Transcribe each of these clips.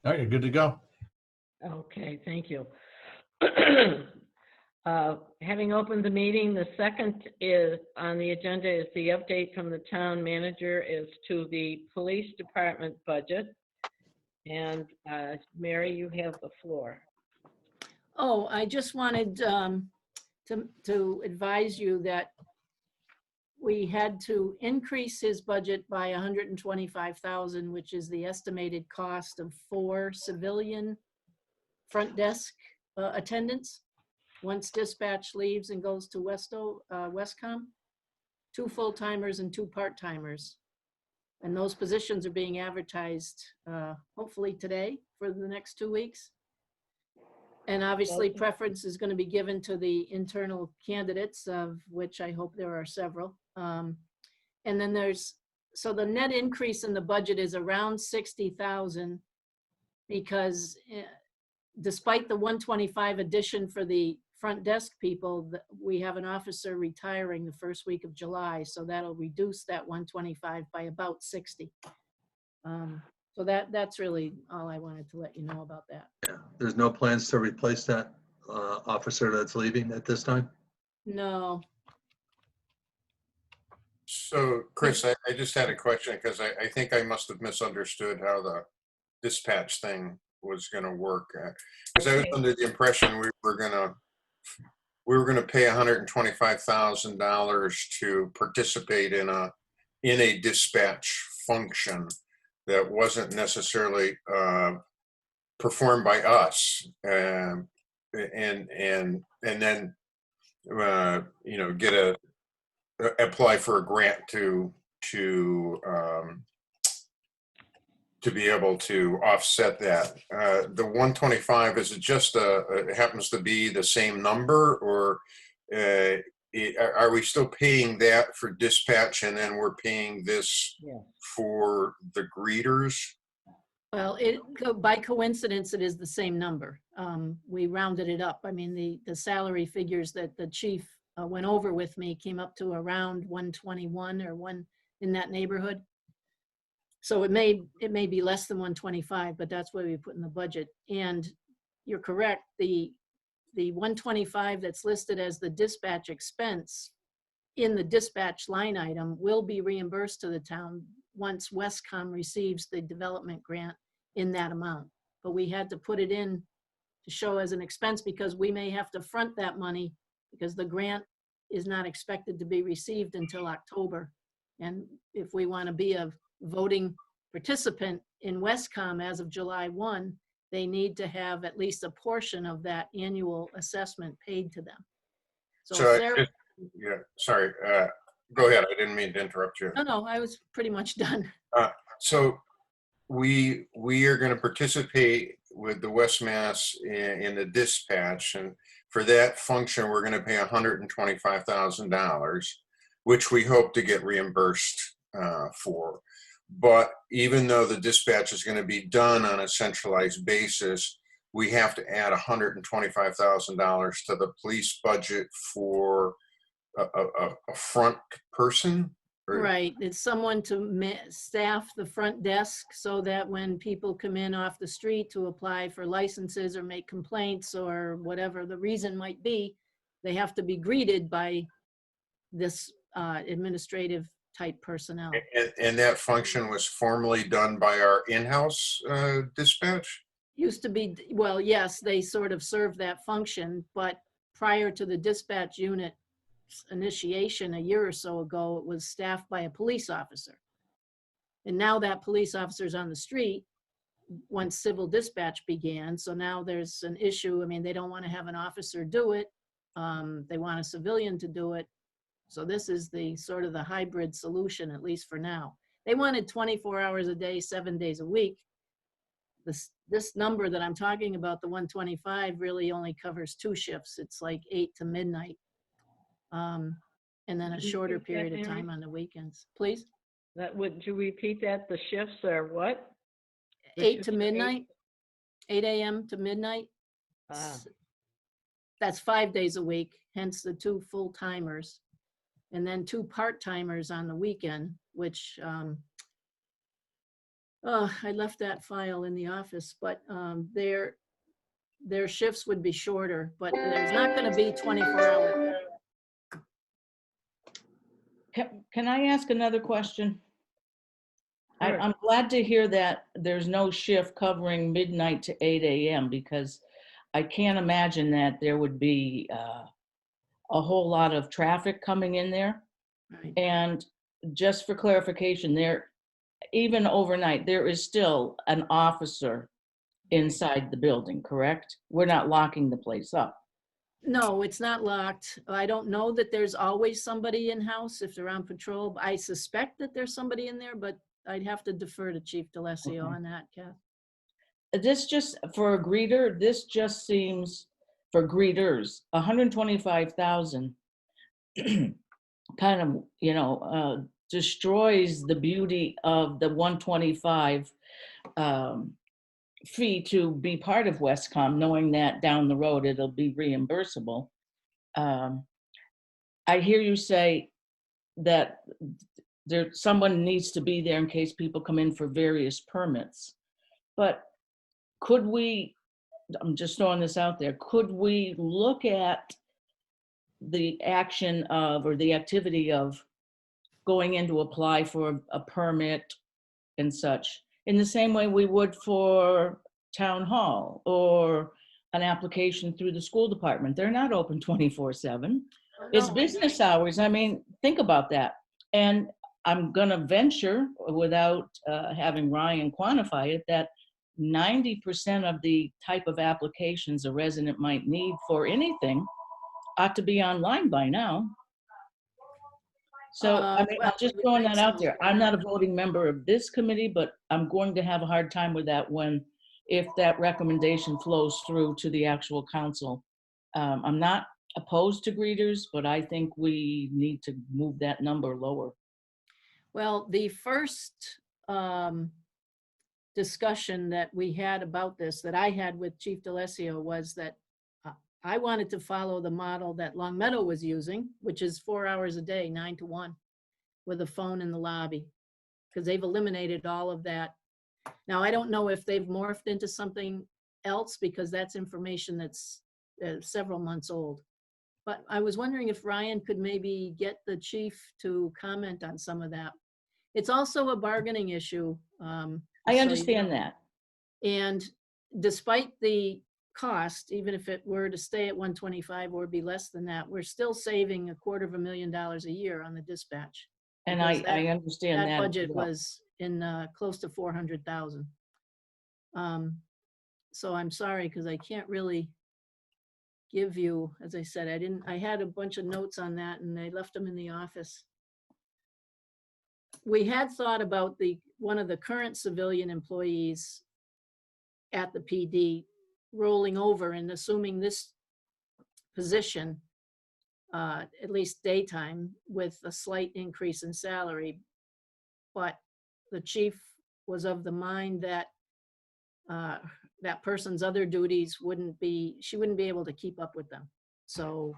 All right, you're good to go. Okay, thank you. Having opened the meeting, the second is on the agenda is the update from the town manager as to the police department budget. And Mary, you have the floor. Oh, I just wanted to advise you that we had to increase his budget by 125,000, which is the estimated cost of 4 civilian front desk attendants. Once dispatch leaves and goes to Westcom, 2 full-timers and 2 part-timers. And those positions are being advertised hopefully today for the next 2 weeks. And obviously preference is going to be given to the internal candidates, of which I hope there are several. And then so the net increase in the budget is around 60,000 because despite the 125 addition for the front desk people, we have an officer retiring the first week of July. So that'll reduce that 125 by about 60. So that's really all I wanted to let you know about that. Yeah, there's no plans to replace that officer that's leaving at this time? No. So, Chris, I just had a question because I think I must have misunderstood how the dispatch thing was going to work. Because I was under the impression we were going to pay $125,000 to participate in a dispatch function that wasn't necessarily performed by us, and then apply for a grant to be able to offset that. The 125, is it just it happens to be the same number, or are we still paying that for dispatch and then we're paying this for the greeters? Well, by coincidence, it is the same number. We rounded it up. I mean, the salary figures that the chief went over with me came up to around 121 or one in that neighborhood. So it may be less than 125, but that's what we put in the budget. And you're correct. The 125 that's listed as the dispatch expense in the dispatch line item will be reimbursed to the town once Westcom receives the development grant in that amount. But we had to put it in to show as an expense because we may have to front that money because the grant is not expected to be received until October. And if we want to be a voting participant in Westcom as of July 1, they need to have at least a portion of that annual assessment paid to them. Sorry, go ahead. I didn't mean to interrupt you. No, I was pretty much done. So we are going to participate with the West Mass in the dispatch, and for that function, we're going to pay $125,000, which we hope to get reimbursed for. But even though the dispatch is going to be done on a centralized basis, we have to add $125,000 to the police budget for a front person. Right, it's someone to staff the front desk so that when people come in off the street to apply for licenses or make complaints or whatever the reason might be, they have to be greeted by this administrative type personnel. And that function was formerly done by our in-house dispatch? Used to be, well, yes, they sort of serve that function, but prior to the dispatch unit initiation a year or so ago, it was staffed by a police officer. And now that police officer's on the street once civil dispatch began. So now there's an issue. I mean, they don't want to have an officer do it. They want a civilian to do it. So this is the sort of the hybrid solution, at least for now. They wanted 24 hours a day, 7 days a week. This number that I'm talking about, the 125, really only covers 2 shifts. It's like 8 to midnight. And then a shorter period of time on the weekends. Please? Would you repeat that? The shifts are what? 8 to midnight, 8 a.m. to midnight. That's 5 days a week, hence the 2 full-timers. And then 2 part-timers on the weekend, which I left that file in the office, but their shifts would be shorter, but there's not going to be 24-hour. Can I ask another question? Sure. I'm glad to hear that there's no shift covering midnight to 8 a.m. because I can't imagine that there would be a whole lot of traffic coming in there. Right. And just for clarification, even overnight, there is still an officer inside the building, correct? We're not locking the place up. No, it's not locked. I don't know that there's always somebody in-house if they're on patrol. I suspect that there's somebody in there, but I'd have to defer to Chief DeLassio Okay. on that, Kath. This just, for a greeter, this just seems, for greeters, 125,000 kind of, destroys the beauty of the 125 fee to be part of Westcom, knowing that down the road it'll be reimbursable. I hear you say that someone needs to be there in case people come in for various permits. But could we, I'm just throwing this out there, could we look at the action of, or the activity of going in to apply for a permit and such in the same way we would for town hall or an application through the school department? They're not open 24/7. It's No, business hours. I mean, think about that. And I'm gonna venture, without having Ryan quantify it, that 90% of the type of applications a resident might need for anything ought to be online by now. So, I mean, I'm well, just we would throwing think that out so. there. I'm not a voting member of this committee, but I'm going to have a hard time with that if that recommendation flows through to the actual council. I'm not opposed to greeters, but I think we need to move that number lower. Well, the first discussion that we had about this, that I had with Chief DeLassio, was that I wanted to follow the model that Long Meadow was using, which is 4 hours a day, 9 to 1, with a phone in the lobby, because they've eliminated all of that. Now, I don't know if they've morphed into something else, because that's information that's several months old. But I was wondering if Ryan could maybe get the chief to comment on some of that. It's also a bargaining issue. I understand that. And despite the cost, even if it were to stay at 125 or be less than that, we're still saving $250,000 a year on the dispatch. And because I understand that. That as budget well. was in close to 400,000. So I'm sorry, because I can't really give you, as I said, I had a bunch of notes on that and I left them in the office. We had thought about one of the current civilian employees at the PD rolling over and assuming this position, at least daytime, with a slight increase in salary. But the chief was of the mind that that person's other duties she wouldn't be able to keep up with them. So,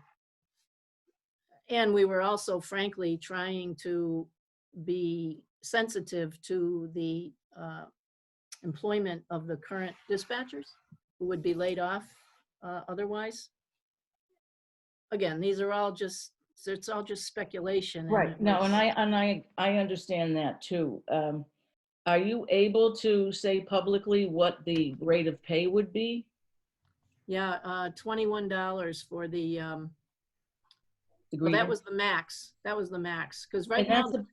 and we were also frankly trying to be sensitive to the employment of the current dispatchers who would be laid off otherwise. Again, it's all just speculation. Right. No, and I understand that too. Are you able to say publicly what the rate of pay would be? Yeah, $21 for the, well, greeter? that was the max. That was the max. Because right And now that's the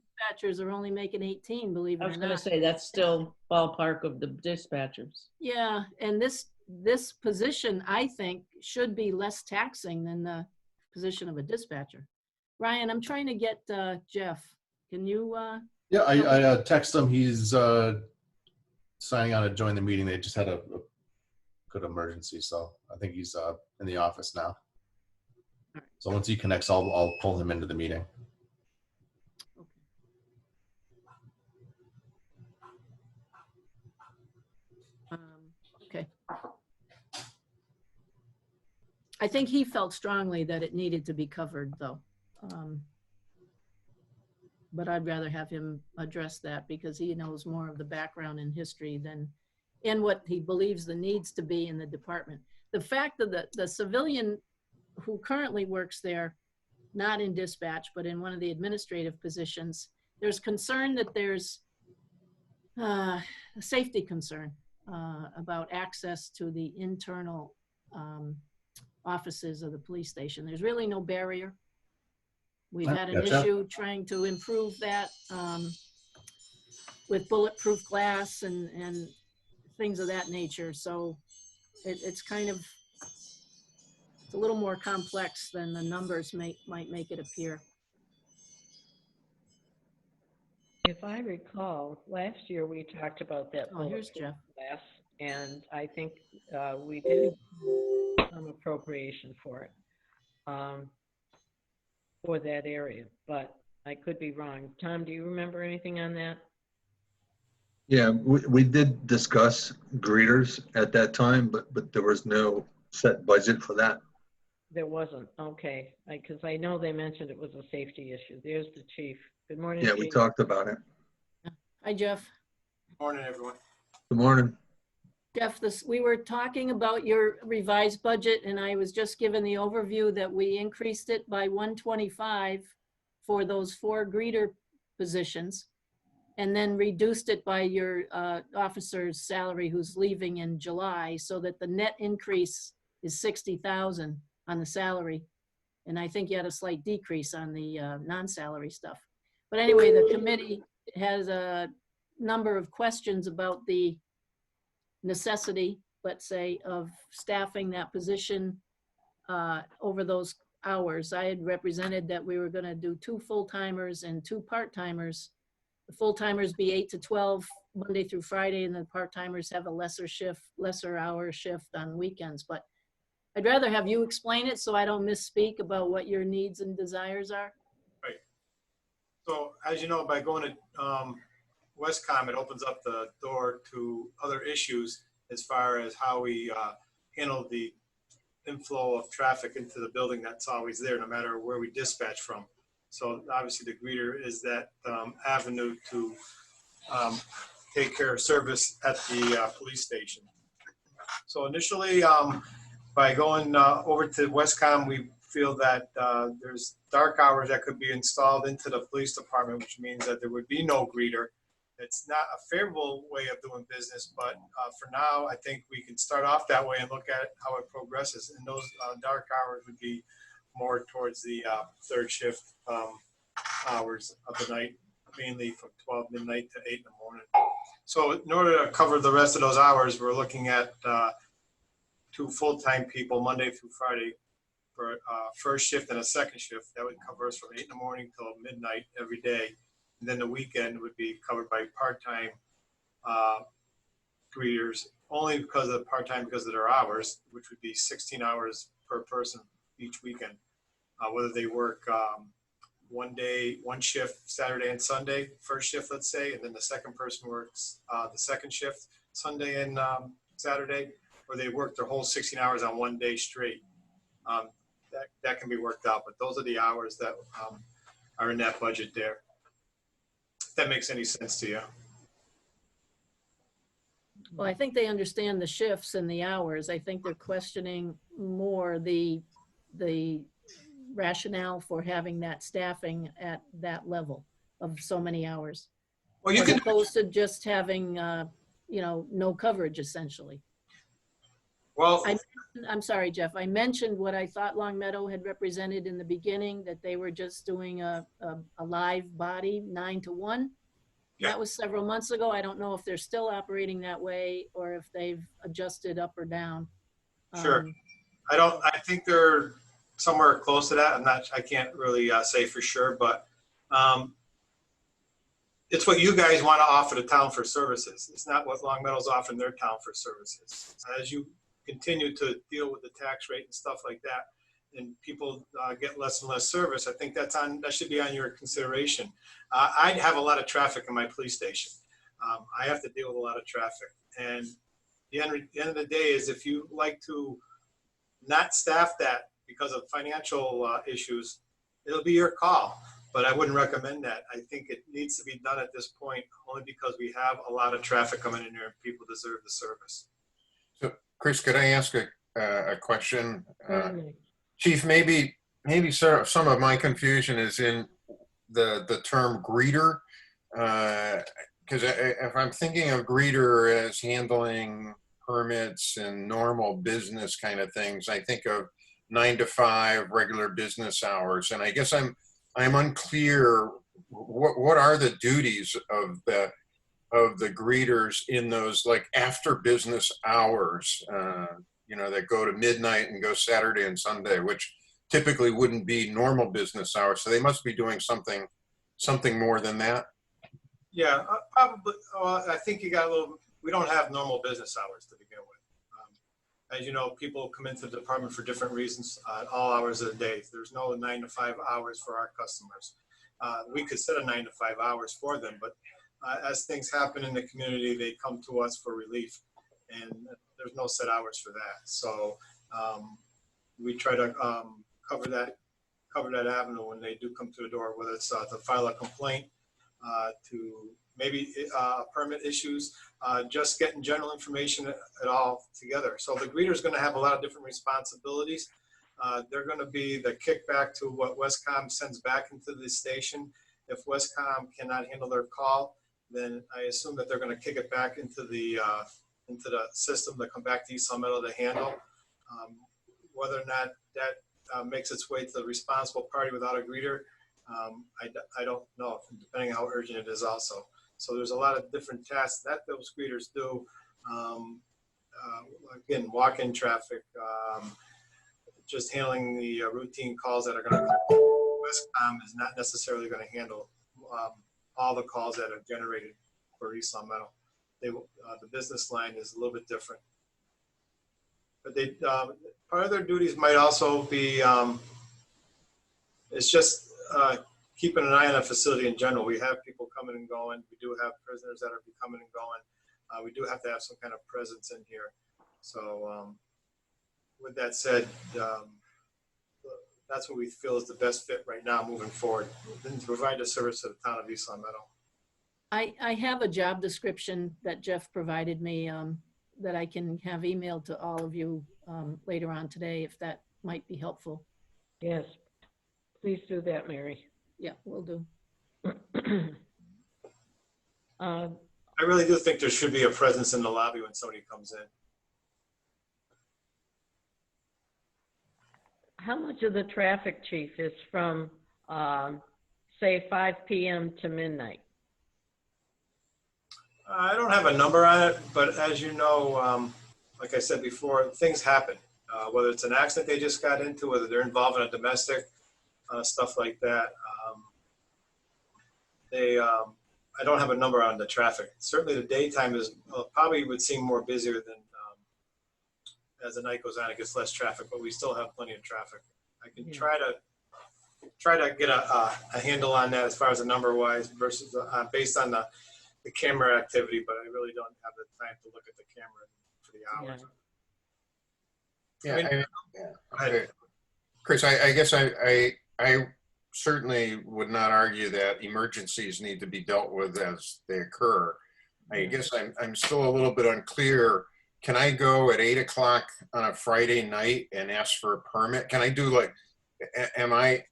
dispatchers are only making 18, believe it I or was going to not. say that's still ballpark of the dispatchers. Yeah, and this position, I think, should be less taxing than the position of a dispatcher. Ryan, I'm trying to get Jeff. Can you? Yeah, I text him. He's signing on to join the meeting. They just had a good emergency, so I think he's in the office now. So once he connects, I'll pull him into the meeting. Okay. I think he felt strongly that it needed to be covered, though. but I'd rather have him address that because he knows more of the background and history than, and what he believes the needs to be in the department. The fact that the civilian who currently works there, not in dispatch, but in one of the administrative positions, there's concern that there's a safety concern about access to the internal offices of the police station. There's really no barrier. We've had an Gotcha. issue trying to improve that with bulletproof glass and things of that nature. So it's kind of, it's a little more complex than the numbers might make it appear. If I recall, last year we talked about that. Oh, here's bulletproof Jeff. glass, and I think we did some appropriation for it, for that area, but I could be wrong. Tom, do you remember anything on that? Yeah, we did discuss greeters at that time, but there was no set budget for that. There wasn't, okay, because I know they mentioned it was a safety issue. There's the chief. Good morning, Yeah, Chief. we talked about it. Hi, Jeff. Morning, everyone. Good morning. Jeff, we were talking about your revised budget, and I was just given the overview that we increased it by 125 for those 4 greeter positions, and then reduced it by your officer's salary who's leaving in July, so that the net increase is 60,000 on the salary. And I think you had a slight decrease on the non-salary stuff. But anyway, the committee has a number of questions about the necessity, let's say, of staffing that position over those hours. I had represented that we were going to do 2 full-timers and 2 part-timers. The full-timers be 8 to 12 Monday through Friday, and the part-timers have a lesser hour shift on weekends. But I'd rather have you explain it so I don't misspeak about what your needs and desires are. Right. So as you know, by going to Westcom, it opens up the door to other issues as far as how we handle the inflow of traffic into the building that's always there, no matter where we dispatch from. So obviously the greeter is that avenue to take care of service at the police station. So initially, by going over to Westcom, we feel that there's dark hours that could be installed into the police department, which means that there would be no greeter. It's not a favorable way of doing business, but for now, I think we can start off that way and look at how it progresses. And those dark hours would be more towards the 3rd shift hours of the night, mainly from 12 midnight to 8 in the morning. So in order to cover the rest of those hours, we're looking at 2 full-time people Monday through Friday for a 1st shift and a 2nd shift. That would cover us from 8 in the morning till midnight every day. And then the weekend would be covered by part-time greeters, only because of part-time because of their hours, which would be 16 hours per person each weekend. Whether they work one shift Saturday and Sunday, 1st shift, let's say, and then the 2nd person works the 2nd shift Sunday and Saturday, or they work their whole 16 hours on one day straight. That can be worked out, but those are the hours that are in that budget there. If that makes any sense to you. Well, I think they understand the shifts and the hours. I think they're questioning more the rationale for having that staffing at that level of so many hours. Well, you as can, opposed to just having, no coverage essentially. well, I'm sorry, Jeff. I mentioned what I thought Long Meadow had represented in the beginning, that they were just doing a live body 9 to 1. Yeah. That was several months ago. I don't know if they're still operating that way or if they've adjusted up or down. Sure. I think they're somewhere close to that. I can't really say for sure, but it's what you guys want to offer the town for services. It's not what Long Meadow's offering their town for services. As you continue to deal with the tax rate and stuff like that, and people get less and less service, I think that should be on your consideration. I have a lot of traffic in my police station. I have to deal with a lot of traffic. And the end of the day is, if you like to not staff that because of financial issues, it'll be your call. but I wouldn't recommend that. I think it needs to be done at this point only because we have a lot of traffic coming in here and people deserve the service. So, Chris, could I ask a question? Certainly. Chief, maybe sort of some of my confusion is in the term greeter. Because if I'm thinking of greeter as handling permits and normal business kind of things, I think of 9 to 5 regular business hours. And I guess I'm unclear what are the duties of the greeters in those like after business hours, that go to midnight and go Saturday and Sunday, which typically wouldn't be normal business hours. So they must be doing something more than that. Yeah, probably. I think you got a little, we don't have normal business hours to begin with. As you know, people come into the department for different reasons, all hours of the day. There's no 9 to 5 hours for our customers. We could set a 9 to 5 hours for them, but as things happen in the community, they come to us for relief, and there's no set hours for that. So we try to cover that avenue when they do come to the door, whether it's to file a complaint, to maybe permit issues, just getting general information at all together. So the greeter is going to have a lot of different responsibilities. They're going to be the kickback to what Westcom sends back into the station. If Westcom cannot handle their call, then I assume that they're going to kick it back into the system to come back to East Long Meadow to handle. Whether or not that makes its way to the responsible party without a greeter, I don't know, depending on how urgent it is also. So there's a lot of different tasks that those greeters do. Again, walk-in traffic, just handling the routine calls that are going to come. Westcom is not necessarily going to handle all the calls that are generated for East Long Meadow. The business line is a little bit different. But they, part of their duties might also be, it's just keeping an eye on the facility in general. We have people coming and going. We do have prisoners that are coming and going. We do have to have some kind of presence in here. So with that said, that's what we feel is the best fit right now moving forward, and to provide a service to the town of East Long Meadow. I have a job description that Jeff provided me that I can have emailed to all of you later on today, if that might be helpful. Yes, please do that, Mary. Yeah, will do. I really do think there should be a presence in the lobby when somebody comes in. How much of the traffic, Chief, is from, say, 5 p.m. to midnight? I don't have a number on it, but as you know, like I said before, things happen. Whether it's an accident they just got into, whether they're involved in a domestic, stuff like that. I don't have a number on the traffic. Certainly the daytime is probably would seem more busier than as the night goes on, it gets less traffic, but we still have plenty of traffic. I can try to get a handle on that as far as the number wise versus based on the camera activity, but I really don't have the time to look at the camera for the hours. Yeah, Chris, I guess I certainly would not argue that emergencies need to be dealt with as they occur. I guess I'm still a little bit unclear. Can I go at 8 o'clock on a Friday night and ask for a permit? Can I do like, am I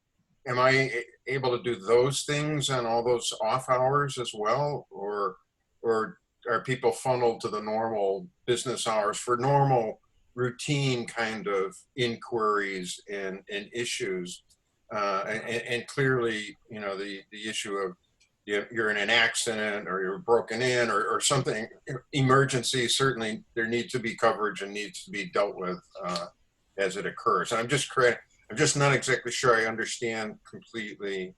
able to do those things on all those off hours as well? Or are people funneled to the normal business hours for normal routine kind of inquiries and issues? And clearly, you know, the issue of you're in an accident or you're broken in or something, emergency, certainly there needs to be coverage and needs to be dealt with as it occurs. And I'm just not exactly sure I understand completely,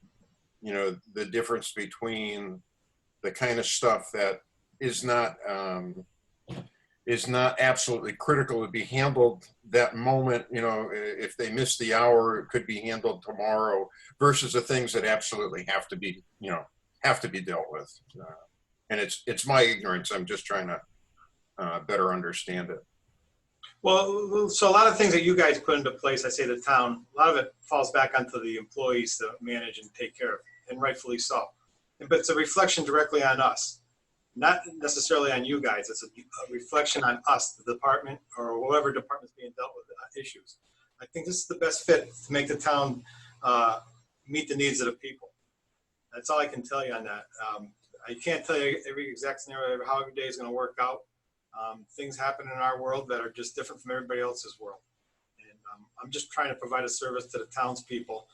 you know, the difference between the kind of stuff that is not absolutely critical to be handled that moment. You know, if they miss the hour, it could be handled tomorrow, versus the things that absolutely have to be, you know, have to be dealt with. And it's my ignorance. I'm just trying to better understand it. Well, so a lot of things that you guys put into place, I say the town, a lot of it falls back onto the employees to manage and take care of. and rightfully so. But it's a reflection directly on us, not necessarily on you guys. It's a reflection on us, the department, or whatever department's being dealt with issues. I think this is the best fit to make the town meet the needs of the people. That's all I can tell you on that. I can't tell you every exact scenario, how every day is going to work out. Things happen in our world that are just different from everybody else's world. And I'm just trying to provide a service to the townspeople.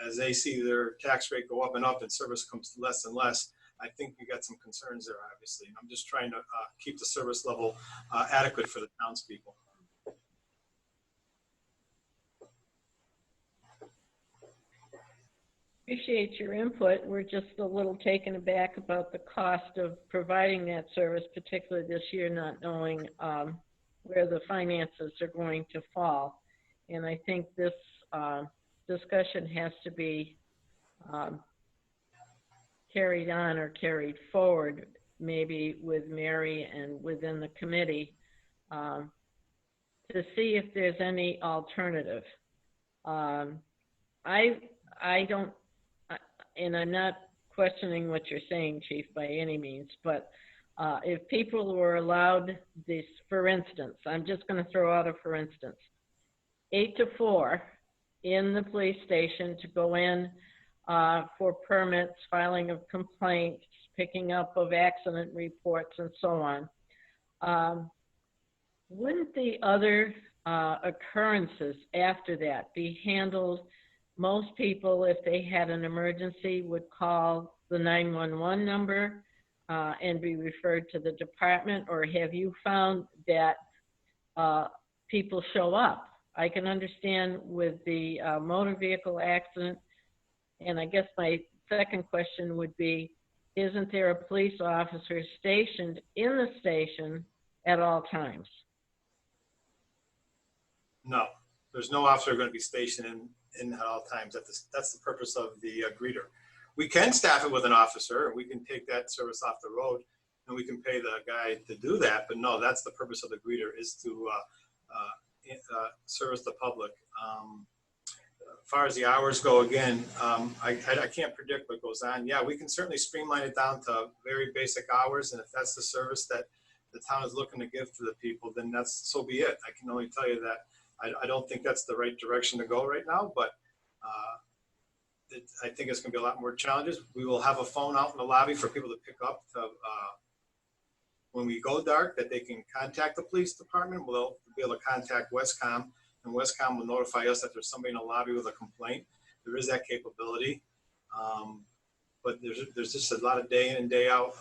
As they see their tax rate go up and service comes less and less, I think we got some concerns there, obviously. And I'm just trying to keep the service level adequate for the townspeople. Appreciate your input. We're just a little taken aback about the cost of providing that service, particularly this year, not knowing where the finances are going to fall. And I think this discussion has to be carried on or carried forward, maybe with Mary and within the committee, to see if there's any alternative. I don't, and I'm not questioning what you're saying, Chief, by any means, but if people were allowed this, for instance, I'm just going to throw out a for instance, 8 to 4 in the police station to go in for permits, filing of complaints, picking up of accident reports, and so on. Wouldn't the other occurrences after that be handled? Most people, if they had an emergency, would call the 911 number and be referred to the department, or have you found that people show up? I can understand with the motor vehicle accident, and I guess my second question would be, isn't there a police officer stationed in the station at all times? No, there's no officer going to be stationed in at all times. That's the purpose of the greeter. We can staff it with an officer, and we can take that service off the road, and we can pay the guy to do that. But no, that's the purpose of the greeter, is to service the public. As far as the hours go, again, I can't predict what goes on. Yeah, we can certainly streamline it down to very basic hours, and if that's the service that the town is looking to give to the people, then that's, so be it. I can only tell you that I don't think that's the right direction to go right now, but I think it's going to be a lot more challenges. We will have a phone out in the lobby for people to pick up when we go dark, that they can contact the police department. We'll be able to contact Westcom, and Westcom will notify us that there's somebody in the lobby with a complaint. There is that capability, but there's just a lot of day in and day out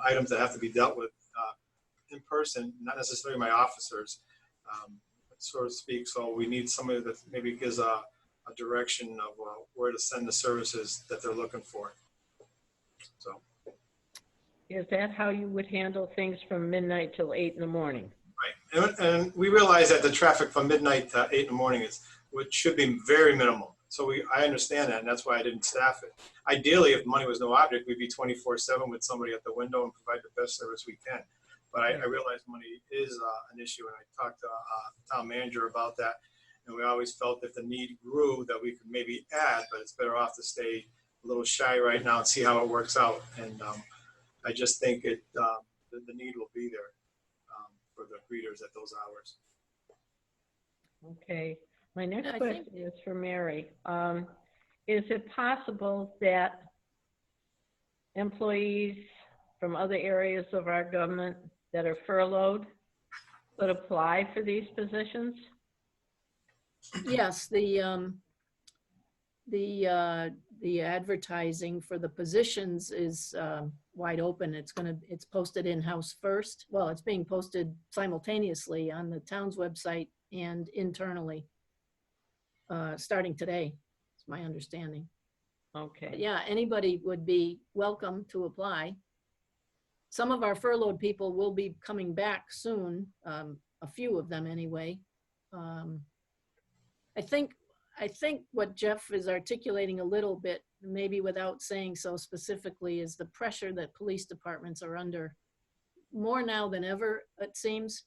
items that have to be dealt with in person, not necessarily my officers, so to speak. So we need somebody that maybe gives a direction of where to send the services that they're looking for. So. Is that how you would handle things from midnight till 8 in the morning? Right, and we realize that the traffic from midnight to 8 in the morning which should be very minimal. So I understand that, and that's why I didn't staff it. Ideally, if money was no object, we'd be 24/7 with somebody at the window and provide the best service we can. But I realize money is an issue, and I talked to the town manager about that. And we always felt if the need grew that we could maybe add, but it's better off to stay a little shy right now and see how it works out. And I just think the need will be there for the greeters at those hours. Okay. My next question is for Mary. Is it possible that employees from other areas of our government that are furloughed could apply for these positions? Yes, the advertising for the positions is wide open. It's posted in-house first. Well, it's being posted simultaneously on the town's website and internally, starting today, is my understanding. Okay. But yeah, anybody would be welcome to apply. Some of our furloughed people will be coming back soon, a few of them anyway. I think what Jeff is articulating a little bit, maybe without saying so specifically, is the pressure that police departments are under more now than ever, it seems.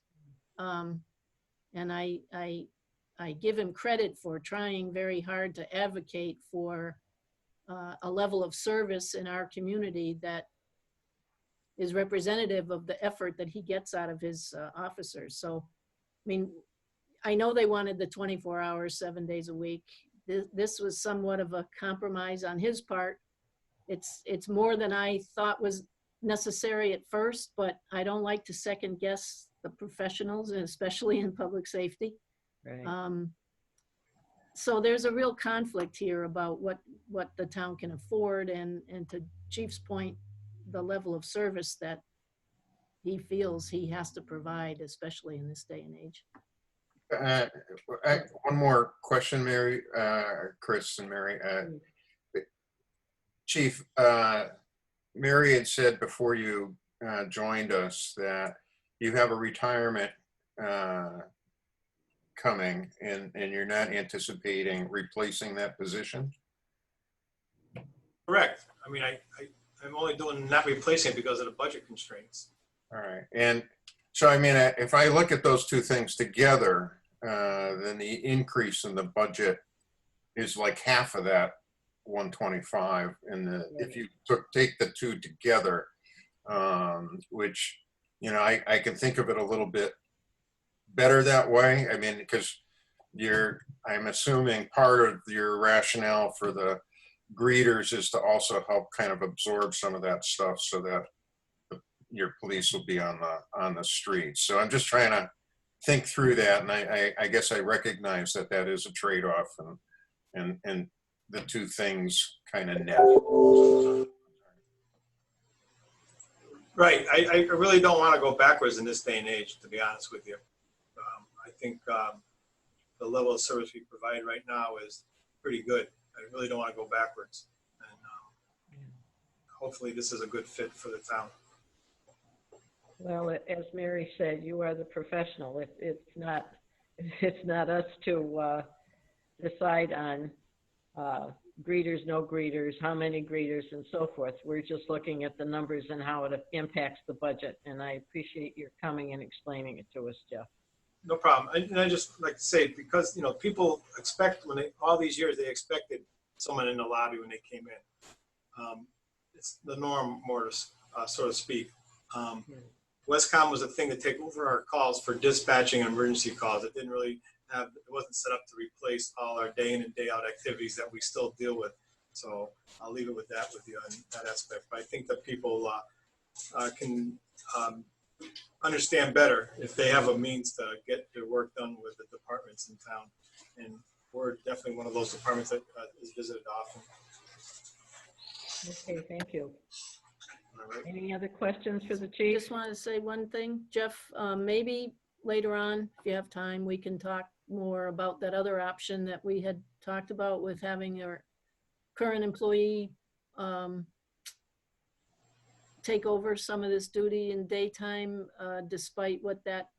And I give him credit for trying very hard to advocate for a level of service in our community that is representative of the effort that he gets out of his officers. So, I mean, I know they wanted the 24 hours, 7 days a week. This was somewhat of a compromise on his part. It's more than I thought was necessary at first, but I don't like to second guess the professionals, and especially in public safety. Right. So there's a real conflict here about what the town can afford, and to Chief's point, the level of service that he feels he has to provide, especially in this day and age. One more question, Mary, Chris and Mary. Chief, Mary had said before you joined us that you have a retirement coming, and you're not anticipating replacing that position? Correct. I mean, I'm only doing, not replacing it because of the budget constraints. All right. And so, I mean, if I look at those two things together, then the increase in the budget is like half of that 125. And if you take the two together, which, you know, I can think of it a little bit better that way. I mean, because I'm assuming part of your rationale for the greeters is to also help kind of absorb some of that stuff so that your police will be on the streets. So I'm just trying to think through that, and I guess I recognize that that is a trade-off, and the two things kind of net. Right. I really don't want to go backwards in this day and age, to be honest with you. I think the level of service we provide right now is pretty good. I really don't want to go backwards. And hopefully this is a good fit for the town. Well, as Mary said, you are the professional. It's not us to decide on greeters, no greeters, how many greeters, and so forth. We're just looking at the numbers and how it impacts the budget. And I appreciate your coming and explaining it to us, Jeff. No problem. And I just like to say, because, you know, people expect all these years, they expected someone in the lobby when they came in. It's the norm, more so to speak. Westcom was a thing to take over our calls for dispatching and emergency calls. It didn't really it wasn't set up to replace all our day in and day out activities that we still deal with. So I'll leave it with that with you on that aspect. But I think that people can understand better if they have a means to get their work done with the departments in town. And we're definitely one of those departments that is visited often. Okay, thank you. All right. Any other questions for the chief? Just wanted to say one thing, Jeff, maybe later on, if you have time, we can talk more about that other option that we had talked about with having our current employee take over some of this duty in daytime, despite what that,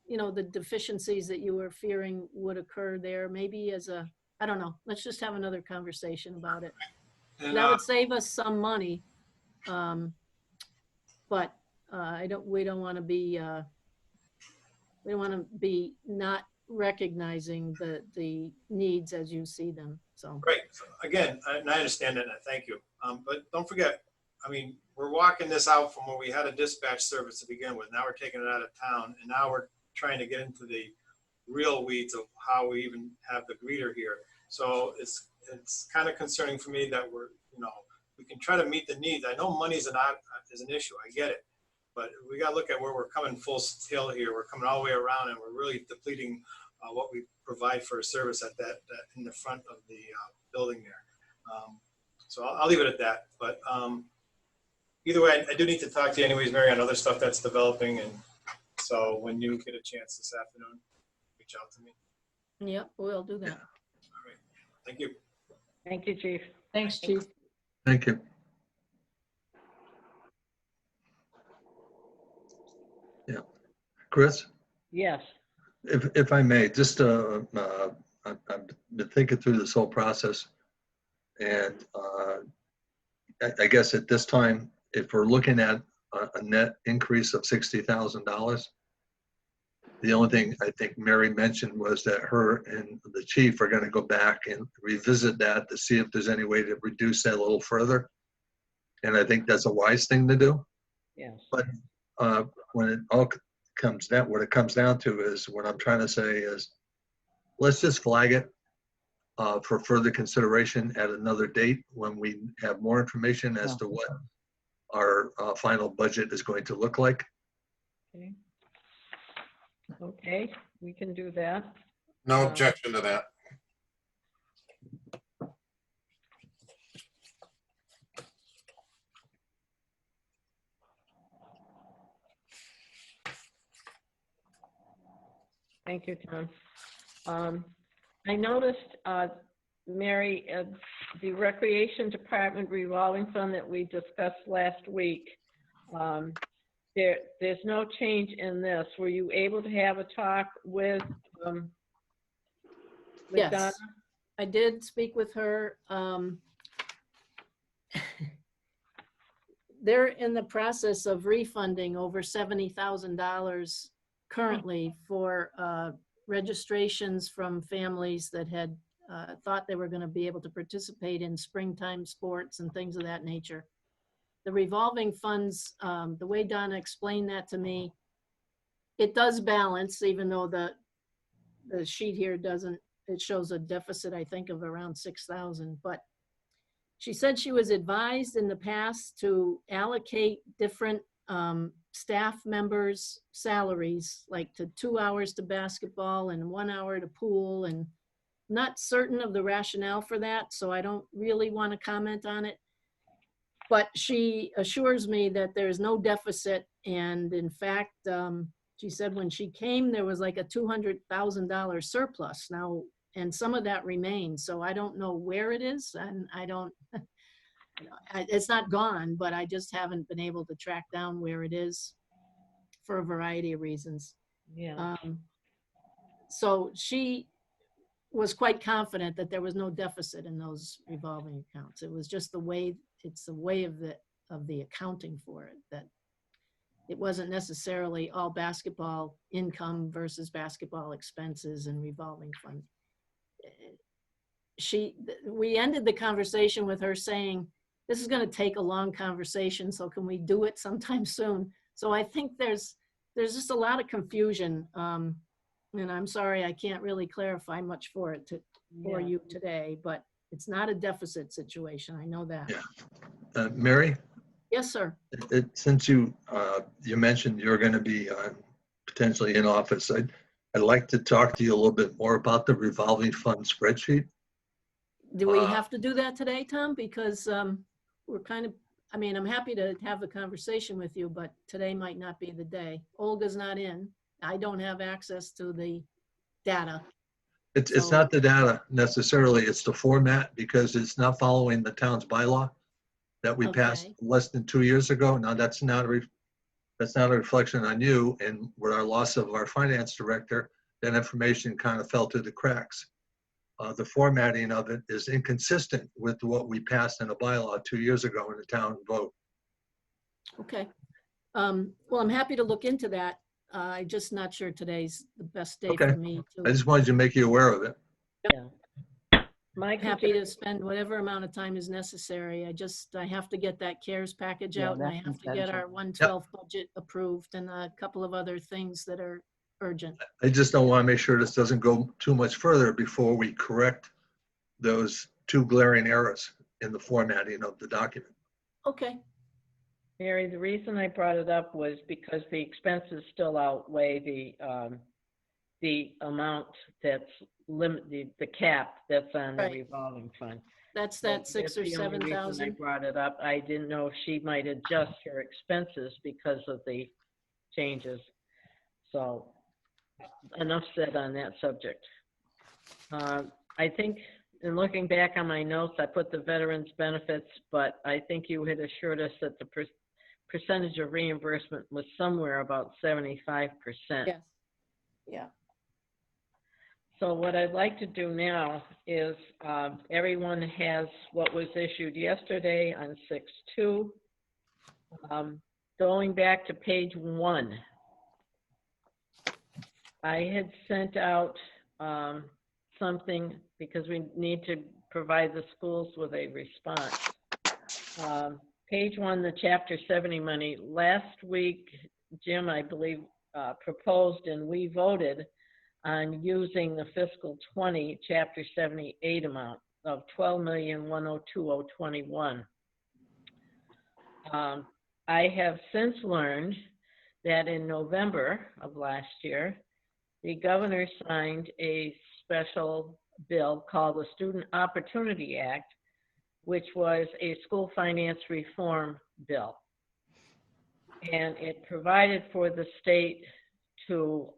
you know, the deficiencies that you were fearing would occur there. Maybe as a, I don't know, let's just have another conversation about it. And, That would save us some money. But we don't want to be not recognizing the needs as you see them. So right. So again, and I understand that, and I thank you. But don't forget, I mean, we're walking this out from where we had a dispatch service to begin with. Now we're taking it out of town, and now we're trying to get into the real weeds of how we even have the greeter here. So it's kind of concerning for me that we can try to meet the needs. I know money is an issue. I get it. But we got to look at where we're coming full tail here. We're coming all the way around, and we're really depleting what we provide for a service at that in the front of the building there. So I'll leave it at that. But either way, I do need to talk to you anyways, Mary, on other stuff that's developing. And so when you get a chance this afternoon, reach out to me. yep, we'll do that. All right. Thank you. Thank you, chief. Thanks, Chief. Thank you. Yeah. Chris, Yes. if I may, just I've been thinking through this whole process, and I guess at this time, if we're looking at a net increase of $60,000, The only thing I think Mary mentioned was that her and the chief are going to go back and revisit that to see if there's any way to reduce that a little further. And I think that's a wise thing to do. Yes. But when it all comes down, what it comes down to is, what I'm trying to say is, let's just flag it for further consideration at another date when we have more information as to what our final budget is going to look like. Okay. Okay, we can do that. No objection to that. Thank you, Tom. I noticed, Mary, the Recreation Department revolving fund that we discussed last week, there's no change in this. Were you able to have a talk with Donna? Yes, I did speak with her. They're in the process of refunding over $70,000 currently for registrations from families that had thought they were going to be able to participate in springtime sports and things of that nature. The revolving funds, the way Donna explained that to me, it does balance, even though the sheet here doesn't, it shows a deficit, I think, of around 6,000. But she said she was advised in the past to allocate different staff members' salaries, like to 2 hours to basketball and 1 hour to pool, and not certain of the rationale for that, so I don't really want to comment on it. But she assures me that there's no deficit, and in fact, she said when she came, there was like a $200,000 surplus now, and some of that remains, so I don't know where it is, and I don't, it's not gone, but I just haven't been able to track down where it is for a variety of reasons. Yeah. So she was quite confident that there was no deficit in those revolving accounts. It was just the way, it's the way of the accounting for it, that it wasn't necessarily all basketball income versus basketball expenses and revolving fund. We ended the conversation with her saying, this is going to take a long conversation, so can we do it sometime soon? So I think there's just a lot of confusion. And I'm sorry, I can't really clarify much for you today, but it's not a deficit situation. I know that. Yeah. Mary? Yes, sir. Since you mentioned you're going to be potentially in office, I'd like to talk to you a little bit more about the revolving fund spreadsheet. Do we have to do that today, Tom? Because we're kind of, I mean, I'm happy to have a conversation with you, but today might not be the day. Olga's not in. I don't have access to the data. It's not the data necessarily, it's the format, because it's not following the town's bylaw that we passed less than 2 years ago. Now, that's not a reflection on you, and with our loss of our finance director, that information kind of fell through the cracks. The formatting of it is inconsistent with what we passed in a bylaw 2 years ago in the town vote. Okay. Well, I'm happy to look into that. I'm just not sure today's the best day for me to. I just wanted to make you aware of it. Yeah. I'm happy to spend whatever amount of time is necessary. I have to get that CARES package out, and I have to get our 112 budget approved, and a couple of other things that are urgent. I just don't want to make sure this doesn't go too much further before we correct those two glaring errors in the formatting of the document. Okay. Mary, the reason I brought it up was because the expenses still outweigh the amount that's the cap that's on the revolving fund. That's that 6,000 or 7,000. The only reason I brought it up. I didn't know if she might adjust her expenses because of the changes. So enough said on that subject. I think in looking back on my notes, I put the veterans benefits, but I think you had assured us that the percentage of reimbursement was somewhere about 75%. Yes. Yeah. So what I'd like to do now is everyone has what was issued yesterday on 6/2. Going back to page 1. I had sent out something because we need to provide the schools with a response. Page 1, the Chapter 70 money. Last week, Jim, I believe, proposed and we voted on using the fiscal 20 Chapter 78 amount of $12,102,021. I have since learned that in November of last year, the governor signed a special bill called the Student Opportunity Act, which was a school finance reform bill. And it provided for the state to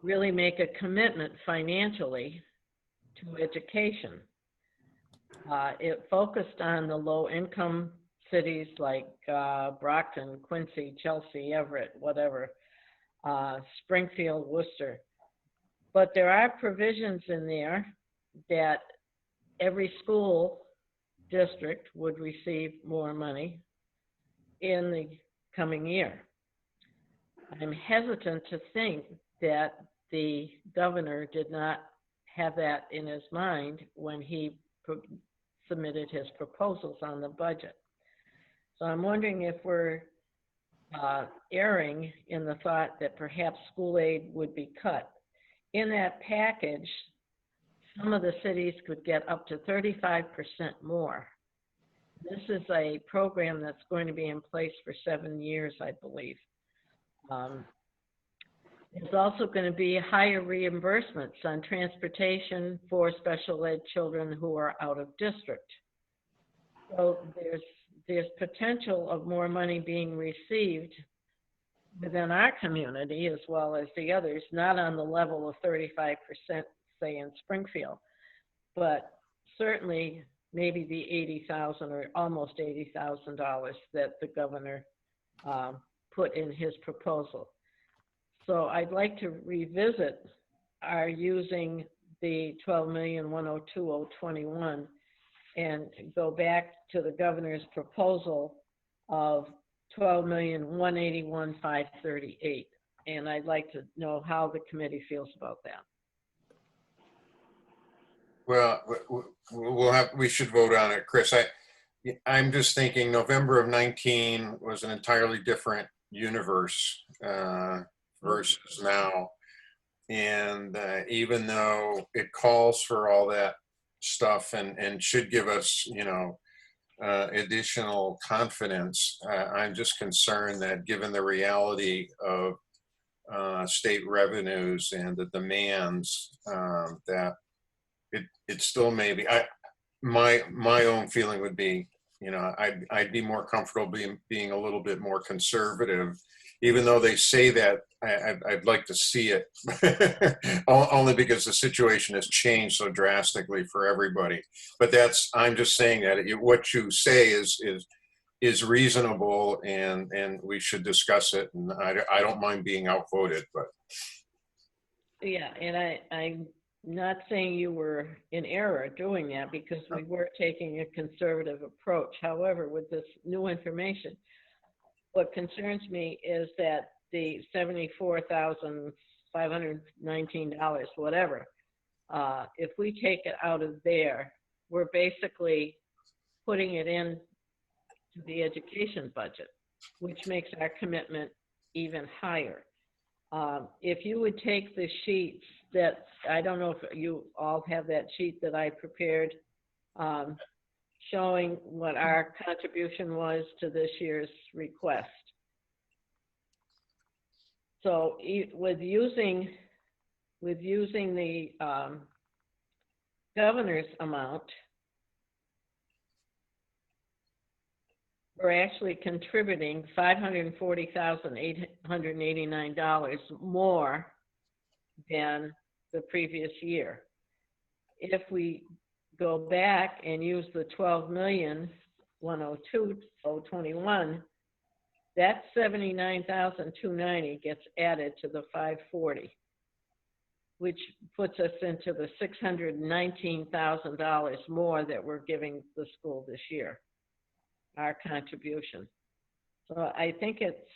really make a commitment financially to education. It focused on the low-income cities like Brockton, Quincy, Chelsea, Everett, whatever, Springfield, Worcester. But there are provisions in there that every school district would receive more money in the coming year. I'm hesitant to think that the governor did not have that in his mind when he submitted his proposals on the budget. So I'm wondering if we're erring in the thought that perhaps school aid would be cut. In that package, some of the cities could get up to 35% more. This is a program that's going to be in place for 7 years, I believe. There's also going to be higher reimbursements on transportation for special ed children who are out of district. So there's potential of more money being received within our community as well as the others, not on the level of 35%, say in Springfield, but certainly maybe the $80,000 or almost $80,000 that the governor put in his proposal. So I'd like to revisit our using the $12,102,021 and go back to the governor's proposal of $12,181,538. And I'd like to know how the committee feels about that. Well, we should vote on it, Chris. I'm just thinking November of 19 was an entirely different universe versus now. And even though it calls for all that stuff and should give us, you know, additional confidence, I'm just concerned that given the reality of state revenues and the demands, that it still may be. My own feeling would be, you know, I'd be more comfortable being a little bit more conservative, even though they say that. I'd like to see it only because the situation has changed so drastically for everybody. But I'm just saying that what you say is reasonable, and we should discuss it. And I don't mind being outvoted, but Yeah, and I'm not saying you were in error doing that, because we were taking a conservative approach. However, with this new information, what concerns me is that the $74,519, whatever, if we take it out of there, we're basically putting it in to the education budget, which makes our commitment even higher. If you would take the sheets that, I don't know if you all have that sheet that I prepared, showing what our contribution was to this year's request. So with using the governor's amount, we're actually contributing $540,889 more than the previous year. If we go back and use the $12,102,021, that $79,290 gets added to the $540, which puts us into the $619,000 more that we're giving the school this year, our contribution. So I think it's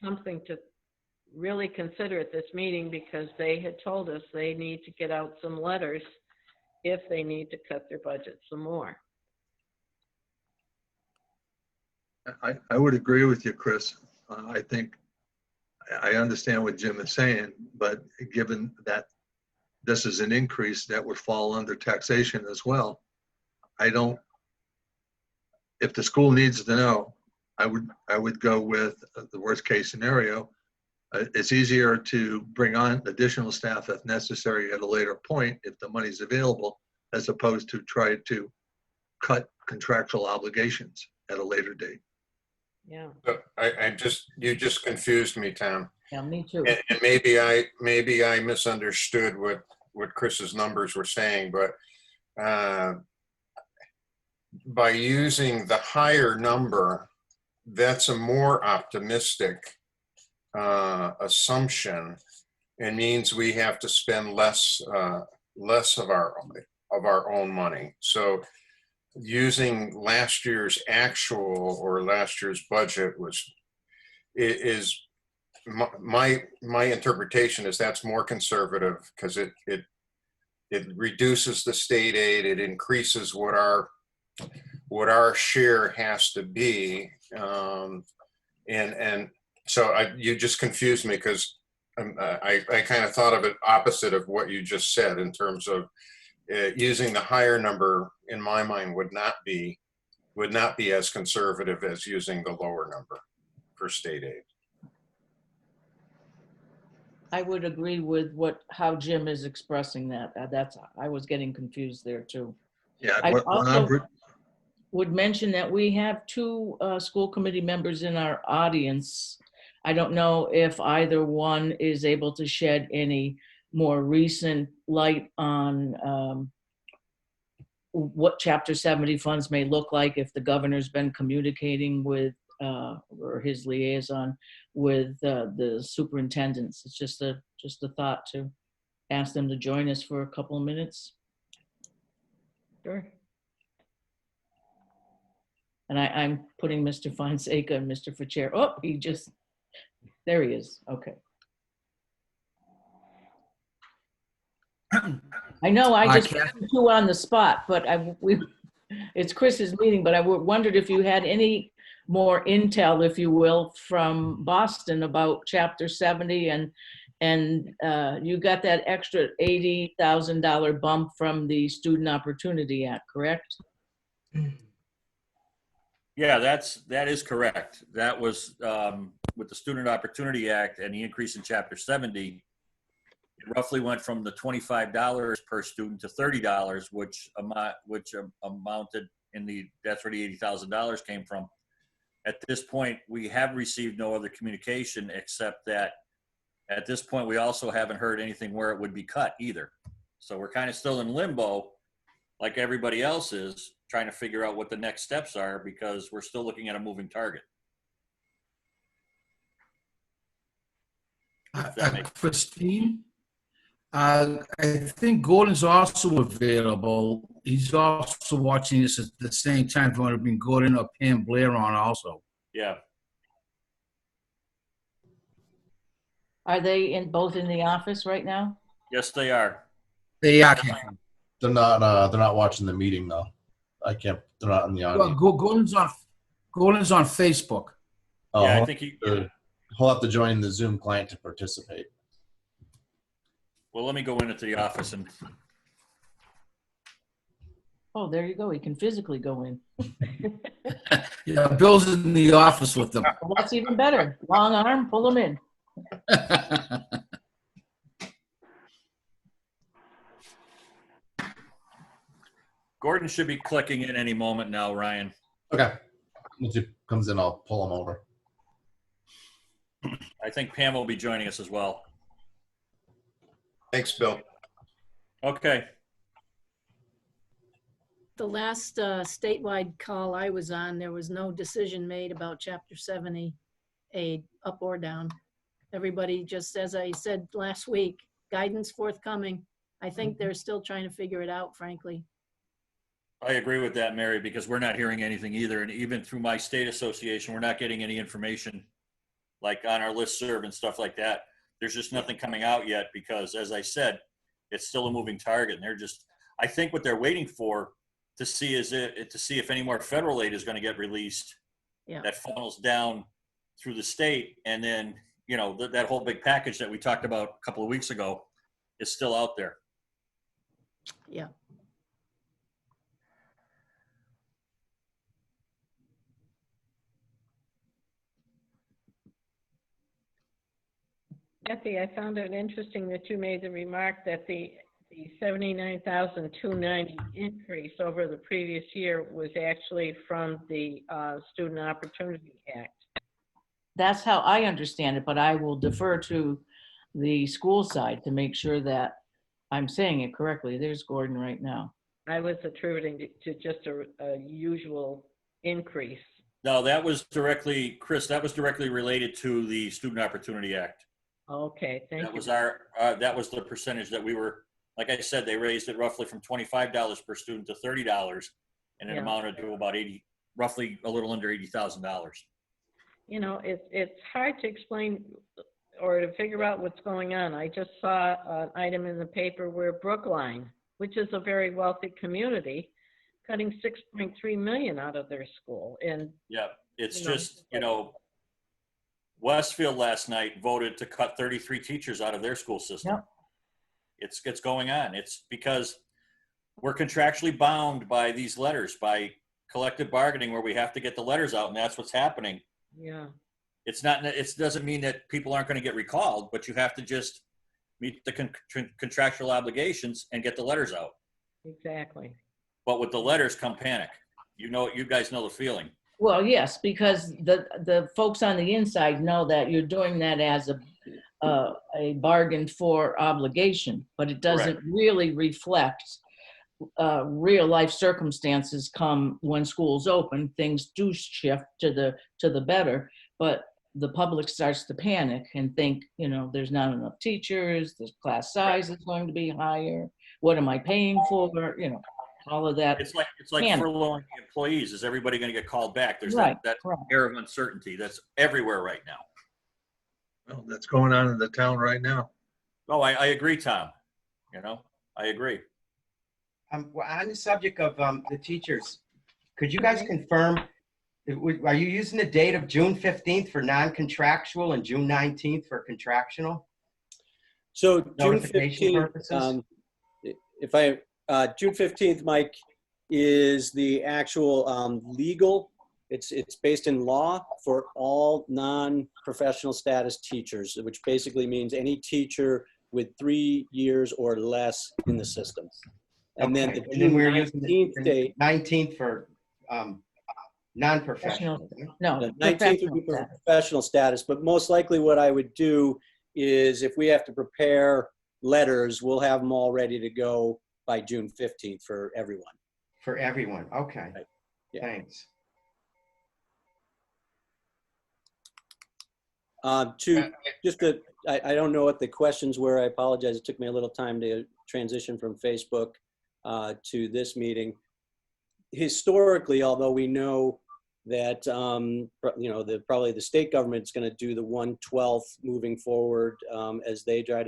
something to really consider at this meeting because they had told us they need to get out some letters if they need to cut their budget some more. I would agree with you, Chris. I think I understand what Jim is saying, but given that this is an increase that would fall under taxation as well, if the school needs to know, I would go with the worst case scenario. It's easier to bring on additional staff if necessary at a later point if the money's available, as opposed to try to cut contractual obligations at a later date. Yeah. You just confused me, Tom. Yeah, me too. And maybe I misunderstood what Chris's numbers were saying, but by using the higher number, that's a more optimistic assumption, and means we have to spend less of our own money. So using last year's actual or last year's budget is my interpretation is that's more conservative because it reduces the state aid, it increases what our share has to be, and so you just confused me because I kind of thought of it opposite of what you just said in terms of using the higher number. In my mind, would not be as conservative as using the lower number for state aid. I would agree with how Jim is expressing that. I was getting confused there too. Yeah. I also would mention that we have two school committee members in our audience. I don't know if either one is able to shed any more recent light on what Chapter 70 funds may look like, if the governor's been communicating with, or his liaison with the superintendents. It's just a thought to ask them to join us for a couple of minutes. Sure. And I'm putting Mr. Fonseca and Mr. Facher. Oh, there he is. Okay. I know I just put you on the spot, but it's Chris's meeting, but I wondered if you had any more intel, if you will, from Boston about Chapter 70 and you got that extra $80,000 bump from the Student Opportunity Act, correct? Yeah, that is correct. That was with the Student Opportunity Act and the increase in Chapter 70. It roughly went from the $25 per student to $30, which amounted that's where the $80,000 came from. At this point, we have received no other communication except that at this point, we also haven't heard anything where it would be cut either. So we're kind of still in limbo, like everybody else is, trying to figure out what the next steps are because we're still looking at a moving target. Christine, I think Gordon's also available. He's also watching this at the same time. If you want to bring Gordon or Pam Blair on also. Yeah. Are they both in the office right now? Yes, they are. They are. They're not watching the meeting though. They're not in the audience. Gordon's on Facebook. Oh, Yeah, I think he'll have to join the Zoom client to participate. Well, let me go into the office and. Oh, there you go. He can physically go in. Yeah, Bill's in the office with them. Well, that's even better. Long arm, pull him in. Gordon should be clicking in any moment now, Ryan. Okay. Once he comes in, I'll pull him over. I think Pam will be joining us as well. Thanks, Bill. Okay. The last statewide call I was on, there was no decision made about Chapter 70 aid, up or down. Everybody, just as I said last week, guidance forthcoming. I think they're still trying to figure it out, frankly. I agree with that, Mary, because we're not hearing anything either. And even through my state association, we're not getting any information like on our listserv and stuff like that. There's just nothing coming out yet because, as I said, it's still a moving target. And they're just, I think what they're waiting for to see to see if any more federal aid is going to get released. Yeah. That funnels down through the state, and then that whole big package that we talked about a couple of weeks ago is still out there. Yeah. Kathy, I found it interesting that you made the remark that the 79,290 increase over the previous year was actually from the Student Opportunity Act. That's how I understand it, but I will defer to the school side to make sure that I'm saying it correctly. There's Gordon right now. I was attributing to just a usual increase. No, that was directly, Chris, that was directly related to the Student Opportunity Act. Okay, thank you. That was that was the percentage that we were, like I said, they raised it roughly from $25 per student to $30, and it Yeah. amounted to about roughly a little under $80,000. You know, it's hard to explain or to figure out what's going on. I just saw an item in the paper where Brookline, which is a very wealthy community, cutting $6.3 million out of their school. And Yeah, it's You know, just, Westfield last night voted to cut 33 teachers out of their school system. Yep. It's going on. It's because we're contractually bound by these letters, by collective bargaining, where we have to get the letters out, and that's what's happening. yeah, It doesn't mean that people aren't going to get recalled, but you have to just meet the contractual obligations and get the letters out. exactly. But with the letters come panic. You guys know the feeling. Well, yes, because the folks on the inside know that you're doing that as a bargain for obligation, but it doesn't really reflect real life circumstances. Come when schools open, things do shift to the better, but the public starts to panic and think, there's not enough teachers, the class size is going to be higher. What am I paying for? All of that. It's like panic. furloughing the employees. Is everybody going to get called back? There's Right, that right. air of uncertainty that's everywhere right now. Well, that's going on in the town right now. Oh, I agree, Tom. I agree. Well, on the subject of the teachers, could you guys confirm, are you using the date of June 15th for non-contractual and June 19th for contractual? So June Notification 15th, purposes? June 15th, Mike, is the actual legal, it's based in law for all non-professional status teachers, which basically means any teacher with 3 years or less in the system. And then Okay, the and then June we're using 19th the date, 19th for non-professional. No, the 19th would be professional status. professional status, but most likely what I would do is if we have to prepare letters, we'll have them all ready to go by June 15th for everyone. For everyone, okay. Right. Yeah. Thanks. I don't know what the questions were. I apologize. It took me a little time to transition from Facebook to this meeting. Historically, although we know that, probably the state government's going to do the 1/12 moving forward as they try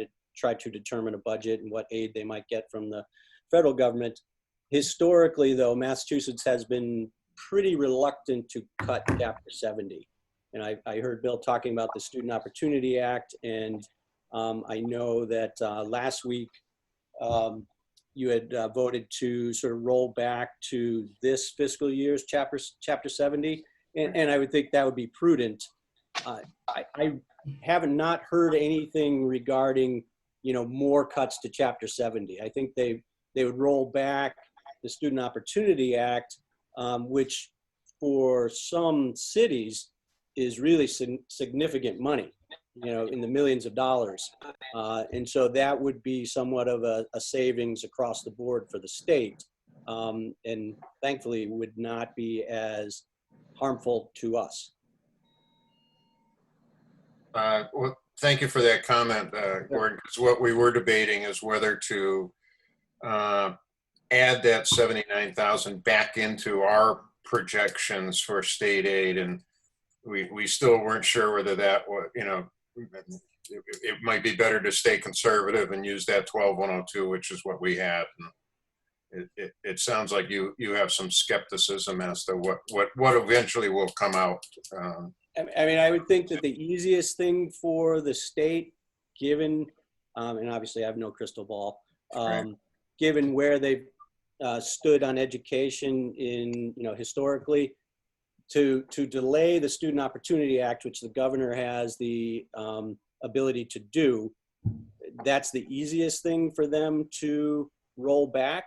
to determine a budget and what aid they might get from the federal government. Historically, though, Massachusetts has been pretty reluctant to cut Chapter 70. And I heard Bill talking about the Student Opportunity Act, and I know that last week you had voted to sort of roll back to this fiscal year's Chapter 70, and I would think that would be prudent. I haven't not heard anything regarding more cuts to Chapter 70. I think they would roll back the Student Opportunity Act, which for some cities is really significant money, in the millions of dollars. And so that would be somewhat of a savings across the board for the state. And thankfully would not be as harmful to us. Well, thank you for that comment, Gordon, because what we were debating is whether to add that 79,000 back into our projections for state aid. And we still weren't sure whether that was, it might be better to stay conservative and use that 12,102, which is what we had. And it sounds like you have some skepticism as to what eventually will come out. I mean, I would think that the easiest thing for the state, given, and obviously I have no crystal ball, given where they've stood on education in, historically, to delay the Student Opportunity Act, which the governor has the ability to do, that's the easiest thing for them to roll back.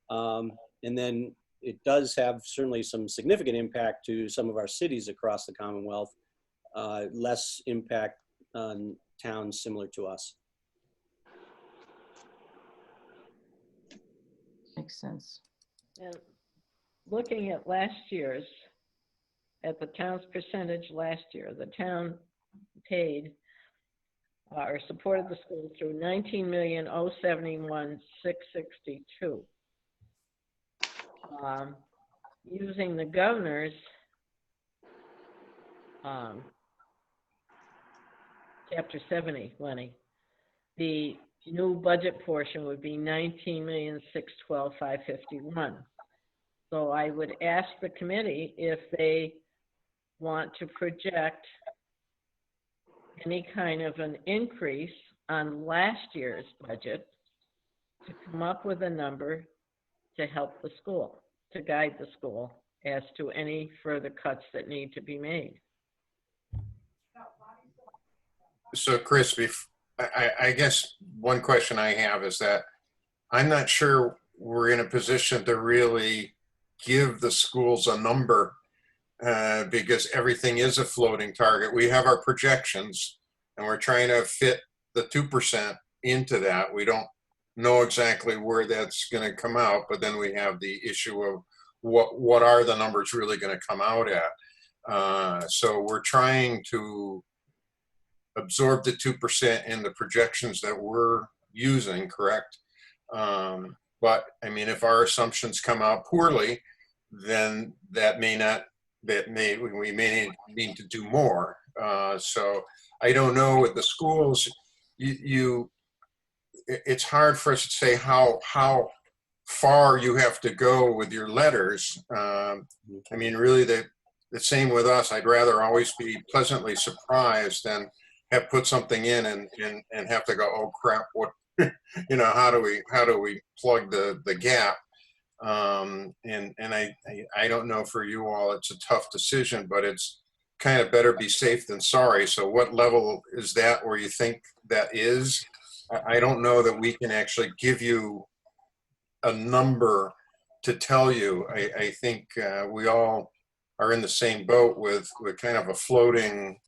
And then it does have certainly some significant impact to some of our cities across the Commonwealth, less impact on towns similar to us. Makes sense. And looking at last year's, at the town's percentage last year, the town paid or supported the school through 19,071,662. Using the governor's Chapter 70, Lenny, the new budget portion would be 19,612,551. So I would ask the committee if they want to project any kind of an increase on last year's budget to come up with a number to help the school, to guide the school as to any further cuts that need to be made. So Chris, I guess one question I have is that I'm not sure we're in a position to really give the schools a number because everything is a floating target. We have our projections and we're trying to fit the 2% into that. We don't know exactly where that's going to come out, but then we have the issue of what are the numbers really going to come out at. So we're trying to absorb the 2% in the projections that we're using, correct? But I mean, if our assumptions come out poorly, then we may need to do more. So I don't know with the schools, it's hard for us to say how far you have to go with your letters. I mean, really the same with us. I'd rather always be pleasantly surprised than have put something in and have to go, oh crap, what, how do we plug the gap? And I don't know for you all, it's a tough decision, but it's kind of better be safe than sorry. So what level is that where you think that is? I don't know that we can actually give you a number to tell you. I think we all are in the same boat with kind of a floating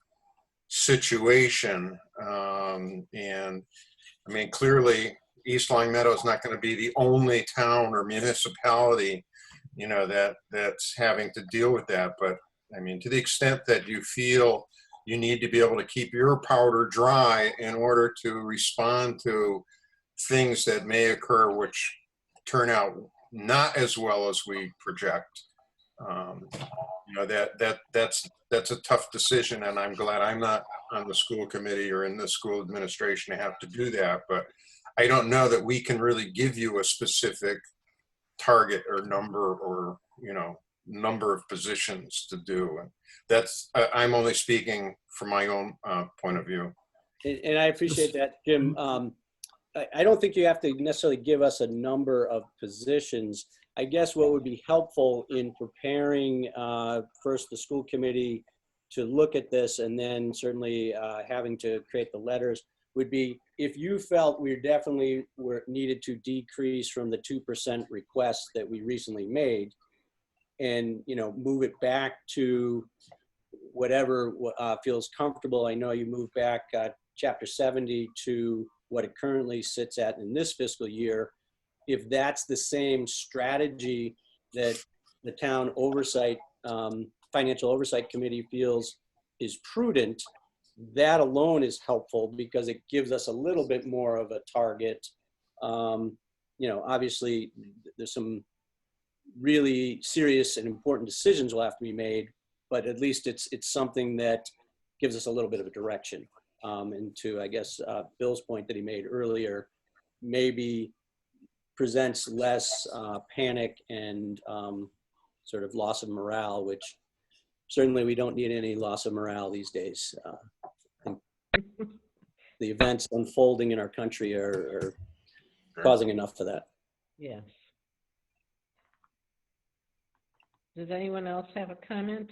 situation. And I mean, clearly East Long Meadow is not going to be the only town or municipality, that's having to deal with that. But I mean, to the extent that you feel you need to be able to keep your powder dry in order to respond to things that may occur, which turn out not as well as we project. That's a tough decision, and I'm glad I'm not on the school committee or in the school administration to have to do that. But I don't know that we can really give you a specific target or number or number of positions to do. And that's I'm only speaking from my own point of view. And I appreciate that, Jim. I don't think you have to necessarily give us a number of positions. I guess what would be helpful in preparing first the school committee to look at this and then certainly having to create the letters would be if you felt we definitely needed to decrease from the 2% request that we recently made and move it back to whatever feels comfortable. I know you moved back Chapter 70 to what it currently sits at in this fiscal year. If that's the same strategy that the town oversight, financial oversight committee feels is prudent, that alone is helpful because it gives us a little bit more of a target. Obviously there's some really serious and important decisions will have to be made, but at least it's something that gives us a little bit of a direction. And to, I guess, Bill's point that he made earlier, maybe presents less panic and sort of loss of morale, which certainly we don't need any loss of morale these days. I think the events unfolding in our country are causing enough for that. Yes. Does anyone else have a comment?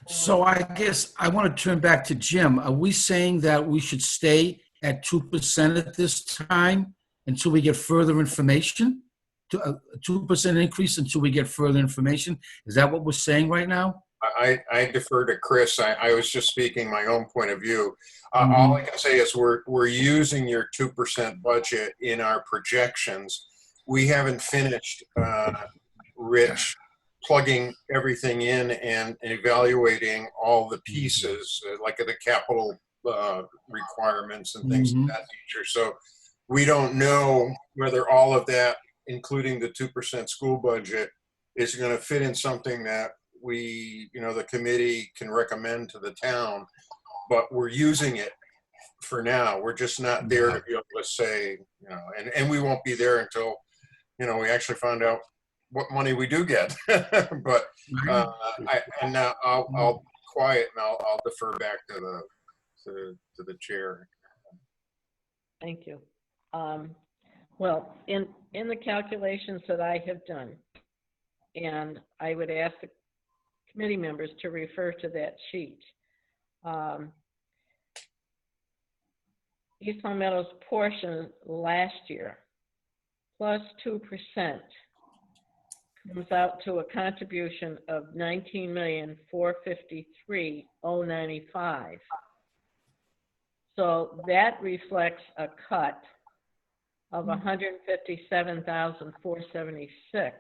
So I guess I want to turn back to Jim. Are we saying that we should stay at 2% at this time until we get further information? To a 2% increase until we get further information? Is that what we're saying right now? I defer to Chris. I was just speaking my own point of view. All I can say is we're using your 2% budget in our projections. We haven't finished, Rich, plugging everything in and evaluating all the pieces, like the capital requirements and things of that nature. So we don't know whether all of that, including the 2% school budget, is going to fit in something that we, the committee can recommend to the town, but we're using it for now. We're just not there to be able to say, and we won't be there until, we actually find out what money we do get. But now I'll quiet and I'll defer back to the chair. Thank you. Well, in the calculations that I have done, and I would ask the committee members to refer to that sheet. East Long Meadow's portion last year, plus 2%, comes out to a contribution of $19,453,095. So that reflects a cut of $157,476.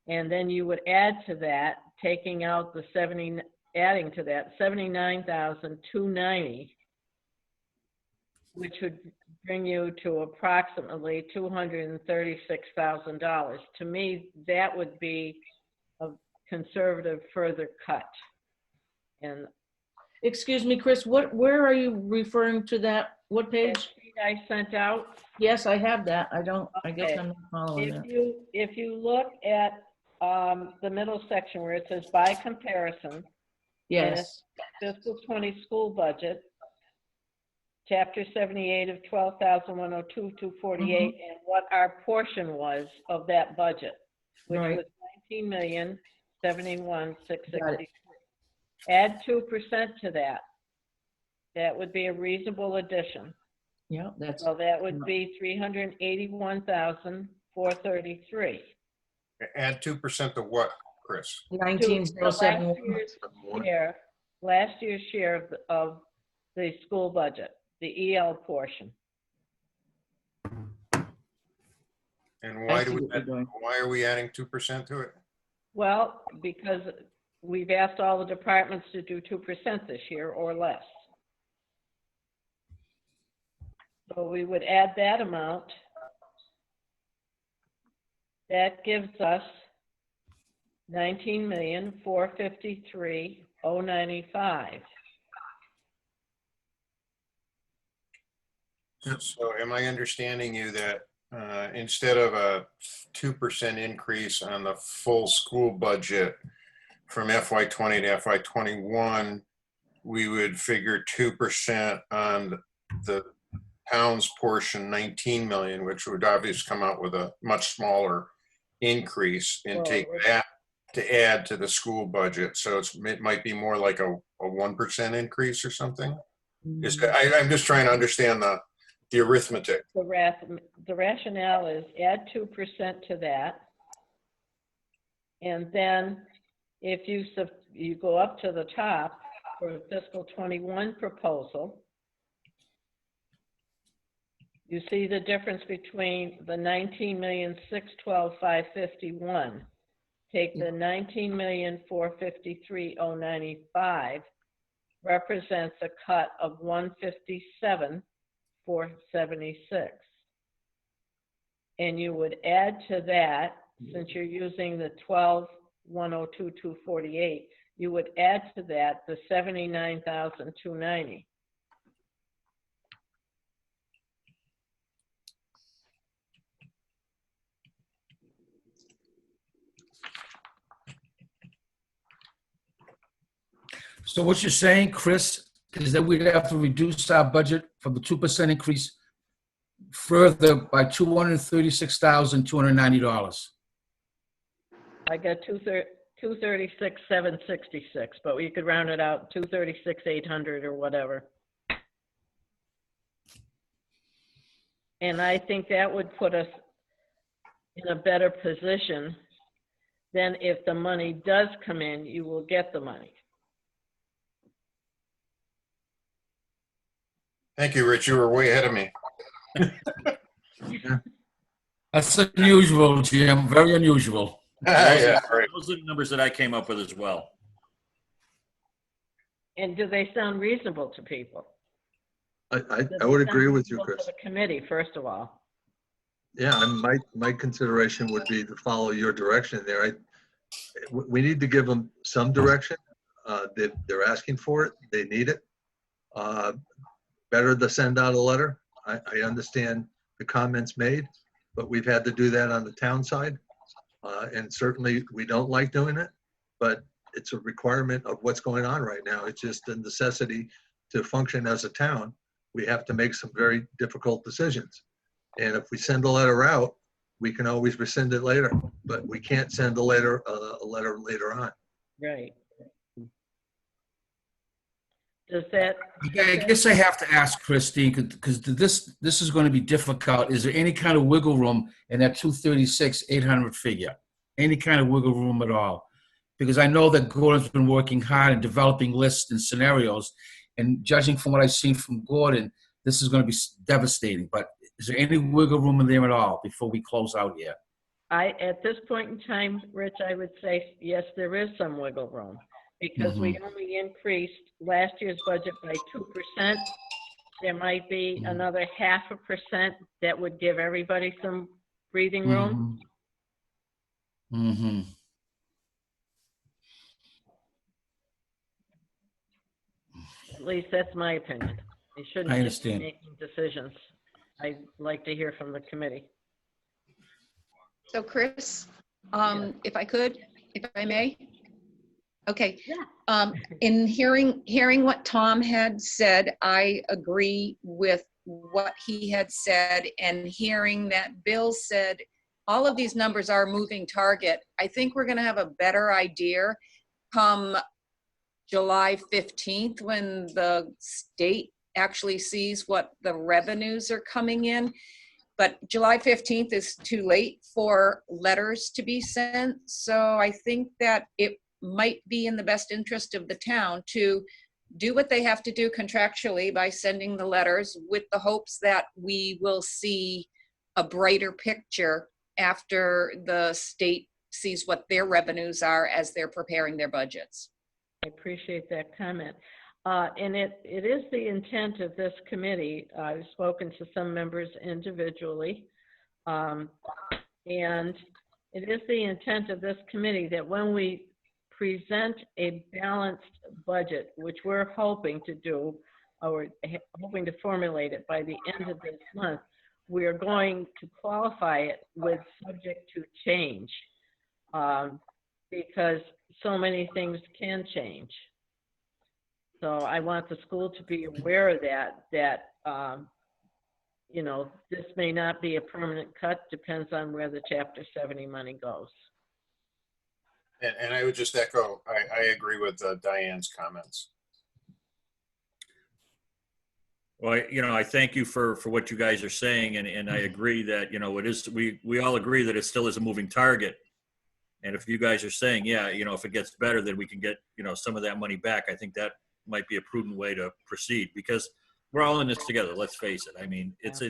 And then you would add to that, taking out the adding to that $79,290, which would bring you to approximately $236,000. To me, that would be a conservative further cut. And Excuse me, Chris, where are you referring to that? What page? I sent out. Yes, I have that. I guess Okay. I'm not following that. If you look at the middle section where it says by comparison, Yes. fiscal 20 school budget, chapter 78 of 12,102,248, and what our portion was of that budget, which was $19,071,663. Add 2% to that. That would be a reasonable addition. Yeah, that's. So that would be $381,433. Add 2% to what, Chris? 19,071. Last year's share of the school budget, the EL portion. And why are we adding 2% to it? Well, because we've asked all the departments to do 2% this year or less. So we would add that amount. That gives us $19,453,095. So am I understanding you that instead of a 2% increase on the full school budget from FY20 to FY21, we would figure 2% on the town's portion, 19 million, which would obviously come out with a much smaller increase, and take that to add to the school budget. So it might be more like a 1% increase or something. I'm just trying to understand the arithmetic. The rationale is add 2% to that. And then if you go up to the top for the fiscal 21 proposal, you see the difference between the $19,612,551. Take the $19,453,095, represents a cut of $157,476. And you would add to that, since you're using the 12 102,248, you would add to that the 79,290. So what you're saying, Chris, is that we'd have to reduce our budget from the 2% increase further by $236,290. I got 236,766, but we could round it out 236,800 or whatever. And I think that would put us in a better position than if the money does come in, you will get the money. Thank you, Rich. You were way ahead of me. That's unusual, Jim, very unusual. Yeah, right. Those are the numbers that I came up with as well. And do they sound reasonable to people? I would agree with you, Reasonable Chris. to the committee, first of all. Yeah, and my consideration would be to follow your direction there. We need to give them some direction. They're asking for it. They need it. Better to send out a letter. I understand the comments made, but we've had to do that on the town side. And certainly we don't like doing it, but it's a requirement of what's going on right now. It's just a necessity to function as a town. We have to make some very difficult decisions. And if we send a letter out, we can always rescind it later, but we can't send a letter later on. Right. Does that? I guess I have to ask Christine, because this is going to be difficult. Is there any kind of wiggle room in that 236,800 figure? Any kind of wiggle room at all? Because I know that Gordon's been working hard and developing lists and scenarios, and judging from what I've seen from Gordon, this is going to be devastating. But is there any wiggle room in there at all before we close out here? At this point in time, Rich, I would say, yes, there is some wiggle room, because we only increased last year's budget by 2%. There might be another 0.5% that would give everybody some breathing room. At least that's my opinion. They shouldn't I just be understand. making decisions. I'd like to hear from the committee. So Chris, if I may? Okay. Yeah. In hearing what Tom had said, I agree with what he had said, and hearing that Bill said all of these numbers are moving target. I think we're going to have a better idea come July 15th when the state actually sees what the revenues are coming in. But July 15th is too late for letters to be sent. So I think that it might be in the best interest of the town to do what they have to do contractually by sending the letters, with the hopes that we will see a brighter picture after the state sees what their revenues are as they're preparing their budgets. I appreciate that comment. And it is the intent of this committee. I've spoken to some members individually. And it is the intent of this committee that when we present a balanced budget, which we're hoping to do, or hoping to formulate it by the end of this month, we are going to qualify it with subject to change, because so many things can change. So I want the school to be aware of that, you know, this may not be a permanent cut, depends on where the Chapter 70 money goes. And I would just echo, I agree with Diane's comments. Well, you know, I thank you for what you guys are saying, and I agree that, you know, it is, we all agree that it still is a moving target. And if you guys are saying, yeah, you know, if it gets better, then we can get, you know, some of that money back, I think that might be a prudent way to proceed, because we're all in this together, let's face it. I mean, it's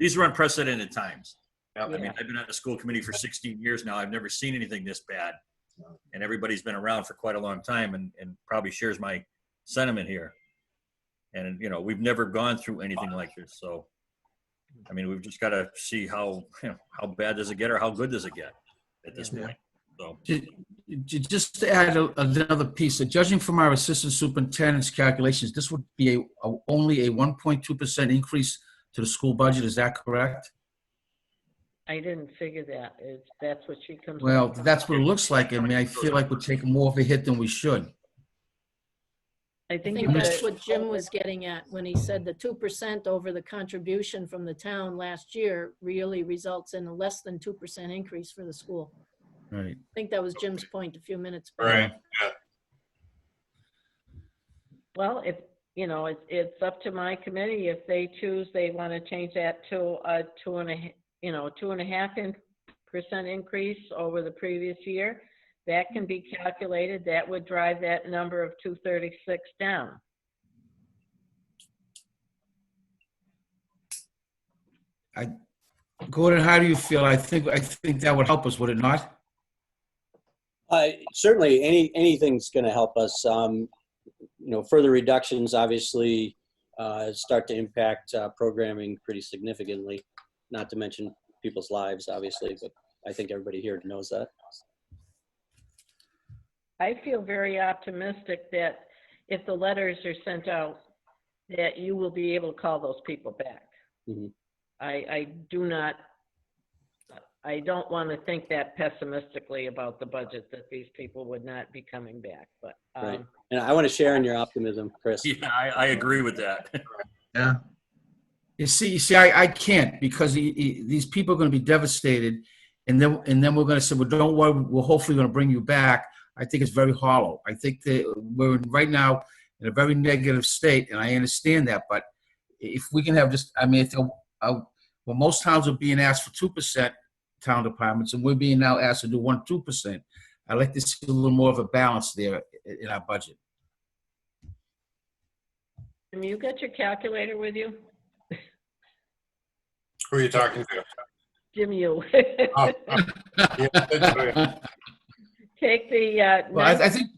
these are unprecedented times. Yep. I mean, I've been on the school committee for 16 years now. I've never seen anything this bad. And everybody's been around for quite a long time and probably shares my sentiment here. And, you know, we've never gone through anything like this. So, I mean, we've just got to see how, you know, how bad does it get or how good does it get at this point. So, Just to add another piece, judging from our assistant superintendent's calculations, this would be only a 1.2% increase to the school budget. Is that correct? I didn't figure that. That's what she comes. Well, that's what it looks like. I mean, I feel like we're taking more of a hit than we should. I I think think you that's could, what Jim was getting at when he said the 2% over the contribution from the town last year really results in a less than 2% increase for the school. Right. I think that was Jim's point a few minutes back. Right. well, if, you know, it's up to my committee. If they choose, they want to change that to a 2.5% increase over the previous year. That can be calculated. That would drive that number of 236 down. Gordon, how do you feel? I think that would help us, would it not? Certainly, anything's going to help us. Further reductions obviously start to impact programming pretty significantly, not to mention people's lives, obviously, but I think everybody here knows that. I feel very optimistic that if the letters are sent out, that you will be able to call those people back. Mm-hmm. I don't want to think that pessimistically about the budget, that these people would not be coming back, but. Right. And I want to share in your optimism, Chris. Yeah, I agree with that. Yeah. You see, I can't, because these people are going to be devastated, and then we're going to say, well, don't worry, we're hopefully going to bring you back. I think it's very hollow. I think that we're right now in a very negative state, and I understand that. But if we can have just, I mean, well, most towns are being asked for 2% town departments, and we're being now asked to do 2%. I'd like to see a little more of a balance there in our budget. Jim, you got your calculator with you? Who are you talking to? Jim, you. Oh, yeah, that's right. Take the, Well, I think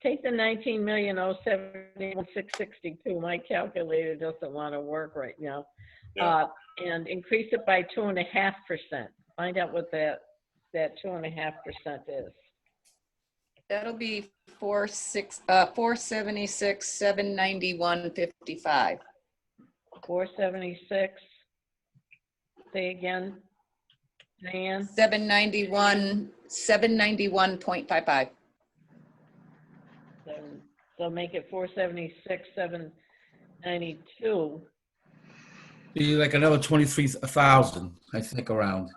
take the 19,071,662. My calculator doesn't want to work right now. Yeah. And increase it by 2.5%. Find out what that 2.5% is. That'll be 476, 791.55. 476. Say again, Diane. 791.55. So make it 476, 792. be like another 23,000, I think, around.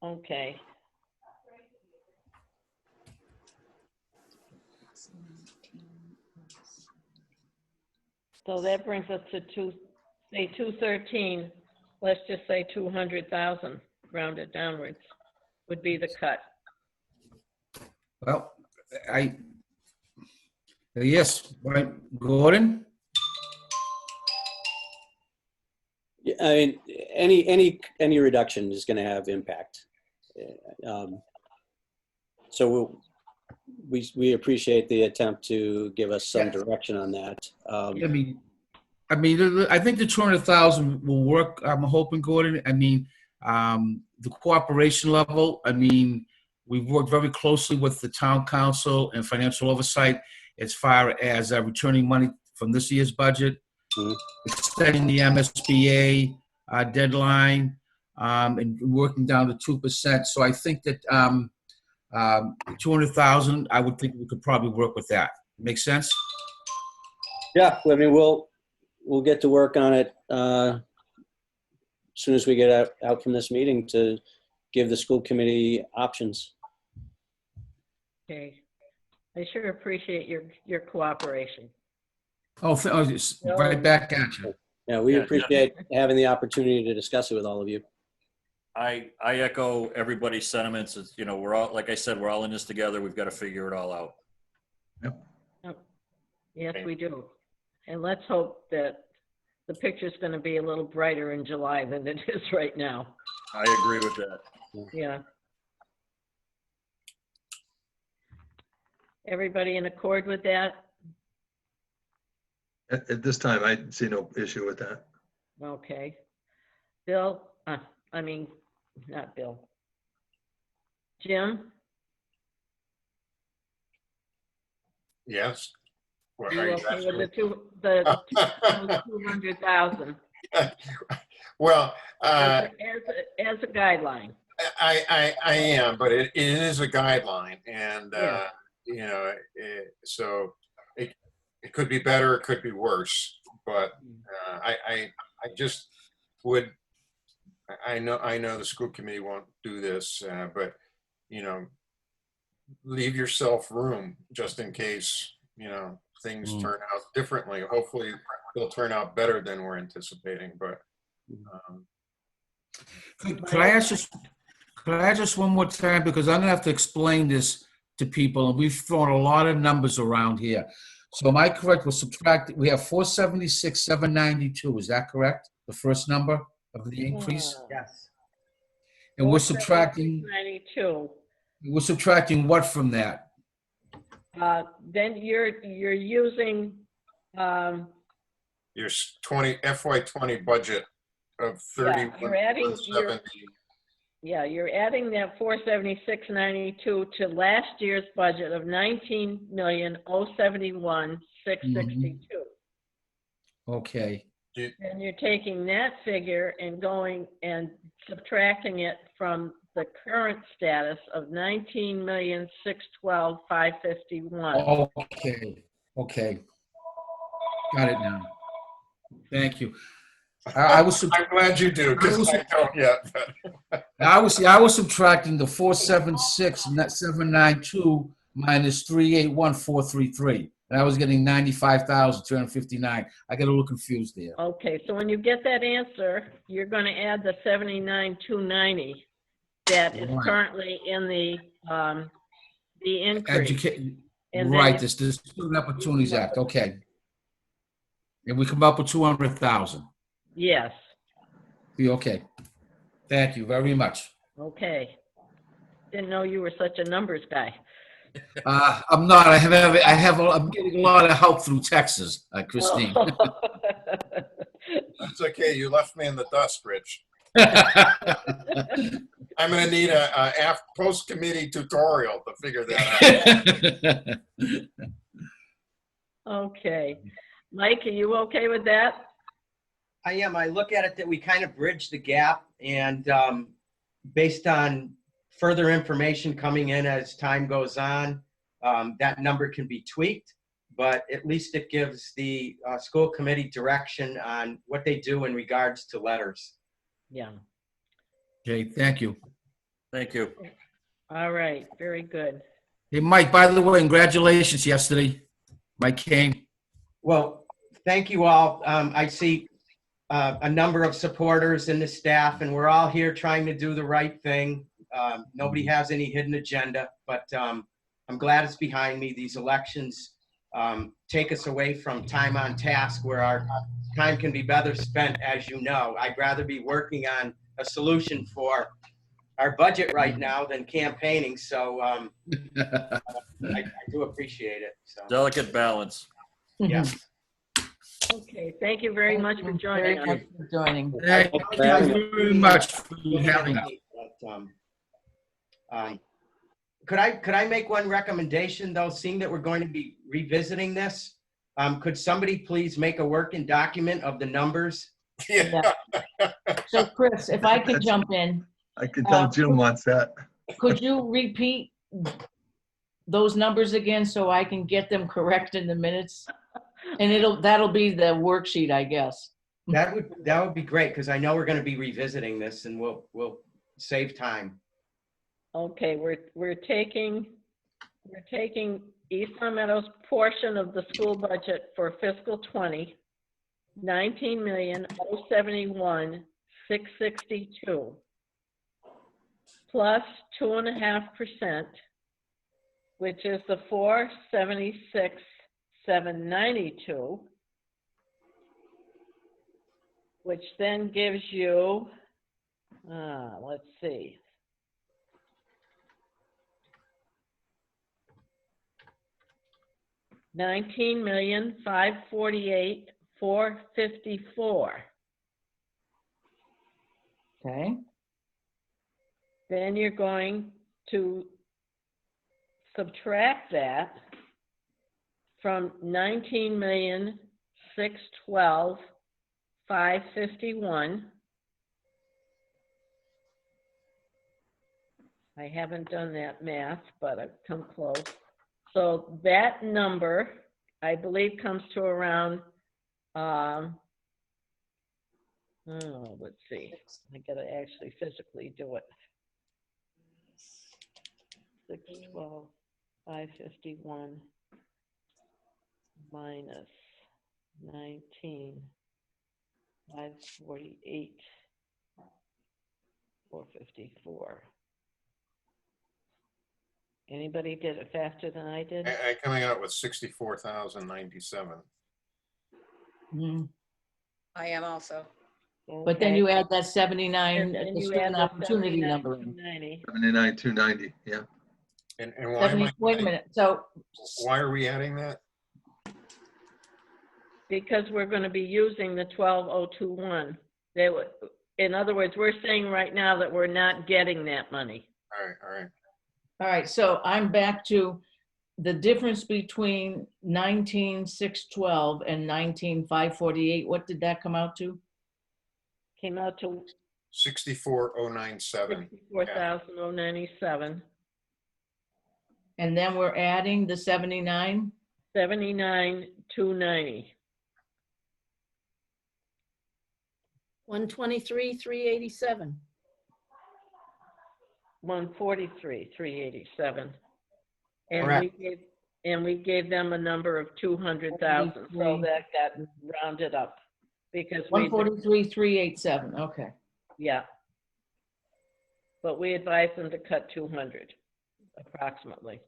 Okay. So that brings us to 213. Let's just say 200,000, rounded downwards, would be the cut. Well, yes, right, Gordon? Yeah, I mean, any reduction is going to have impact. So we appreciate the attempt to give us some direction on that. I mean, I think the 200,000 will work. I'm hoping, Gordon. I mean, the cooperation level. I mean, we've worked very closely with the town council and financial oversight as far as returning money from this year's budget, extending the MSBA deadline, and working down to 2%. So I think that 200,000, I would think we could probably work with that. Make sense? Yeah, I mean, we'll get to work on it as soon as we get out from this meeting to give the school committee options. Okay. I sure appreciate your cooperation. Just right back at you. Yeah, we appreciate having the opportunity to discuss it with all of you. I echo everybody's sentiments. It's, we're all, like I said, we're all in this together. We've got to figure it all out. Yep. Yes, we do. And let's hope that the picture's going to be a little brighter in July than it is right now. I agree with that. Yeah. Everybody in accord with that? At this time, I see no issue with that. Okay. Bill, not Bill. Jim? Yes. What, Are are you you okay with asking the me? 200,000 Well, as a guideline? I am, but it is a guideline, and Yeah. you know, so it could be better, it could be worse, but I just would. I know the school committee won't do this, but you know, leave yourself room just in case, you know, things turn out differently. Hopefully they'll turn out better than we're anticipating, but Could I ask just one more time, because I'm gonna have to explain this to people, and we've thrown a lot of numbers around here. So am I correct? We'll subtract, we have 476, 792, is that correct? The first number of the increase? Yes. And we're subtracting 92. what from that? Then you're using, your FY20 budget of yeah, you're adding, 31,170. you're adding that 476.92 to last year's budget of 19,071,662. Okay, And you're taking that figure and going and subtracting it from the current status of 19,612,551. okay. Got it now. Thank you. I was I'm glad you do, because I don't yet. I was subtracting the 476 and that 792 minus 381,433. And I was getting 95,359. I got a little confused there. Okay, so when you get that answer, you're going to add the 79,290 that is Right. currently in the increase. And then Right, you- this Student Opportunities Act, okay. And we come up with 200,000. Yes, Okay. Thank you very much. okay. Didn't know you were such a numbers guy. I'm not. I'm getting a lot of help through Texas, Christine. That's okay. You left me in the dust, Rich. I'm going to need a post-committee tutorial to figure that out. Okay. Mike, are you okay with that? I am. I look at it that we kind of bridge the gap, and based on further information coming in as time goes on, that number can be tweaked, but at least it gives the school committee direction on what they do in regards to letters. Yeah. Okay, thank you. Thank you. All right, very good. Hey, Mike, by the way, congratulations yesterday. Mike came. Well, thank you all. I see a number of supporters in the staff, and we're all here trying to do the right thing. Nobody has any hidden agenda, but I'm glad it's behind me. These elections take us away from time on task, where our time can be better spent, as you know. I'd rather be working on a solution for our budget right now than campaigning, so I do appreciate it. So, Delicate balance. yeah. Okay, thank you very much for joining us. Thank you for joining. Thank you very much for having us. Could I make one recommendation, though, seeing that we're going to be revisiting this? Could somebody please make a working document of the numbers? Yeah. So Chris, if I could jump in, I can tell Jim wants that. could you repeat those numbers again so I can get them correct in the minutes? And that'll be the worksheet, I guess. That would be great, because I know we're going to be revisiting this, and we'll save time. Okay, we're taking East Long Meadow's portion of the school budget for fiscal 20, 19,071,662, plus 2.5%, which is the 476,792, which then gives you, let's see. $19,548,454. Okay. Then you're going to subtract that from 19,612,551. I haven't done that math, but I've come close. So that number, I believe, comes to around, let's see, I gotta actually physically do it. 612,551 minus 19,548, 454. Anybody did it faster than I did? I coming out with 64,097. Mhm. I am also. But then Okay. you add that 79, And then the you student add the opportunity number in. 79,290. 79,290, yeah. And why am 70, I, wait a minute, so, why are we adding that? Because we're going to be using the 12021. They would, in other words, we're saying right now that we're not getting that money. All right, all right. all right, so I'm back to the difference between 19,612 and 19,548. What did that come out to? Came out to 64,097. 64,097. And then we're adding the 79? 79,290. 123,387. 143,387. And Correct. we gave them a number of 200,000, so that got rounded up because we, 143,387, okay. yeah. But we advised them to cut 200 approximately.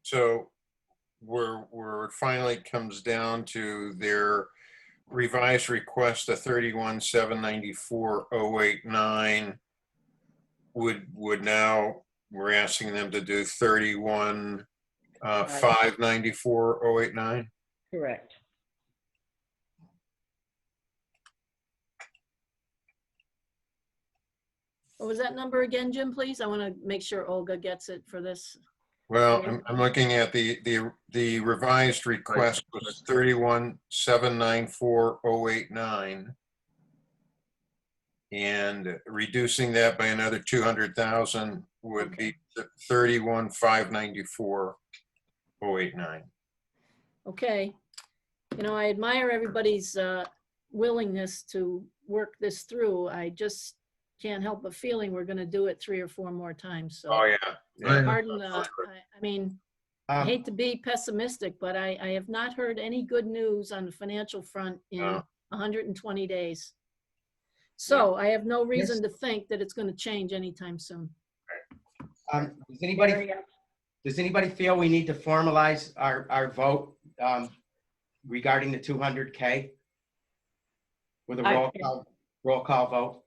So where it finally comes down to their revised request of 31,794,089 would now, we're asking them to do 31,594,089. Correct. What was that number again, Jim, please? I want to make sure Olga gets it for this. Well, I'm looking at the revised request was 31,794,089. And reducing that by another 200,000 would be 31,594,089. Okay. You know, I admire everybody's willingness to work this through. I just can't help but feeling we're going to do it 3 or 4 more times. So Oh, yeah. Yeah. pardon, I mean, I Um, hate to be pessimistic, but I have not heard any good news on the financial front in 120 days. So I have no reason to think that it's going to change anytime soon. Does anybody feel we need to formalize our vote regarding the 200K with a roll call vote?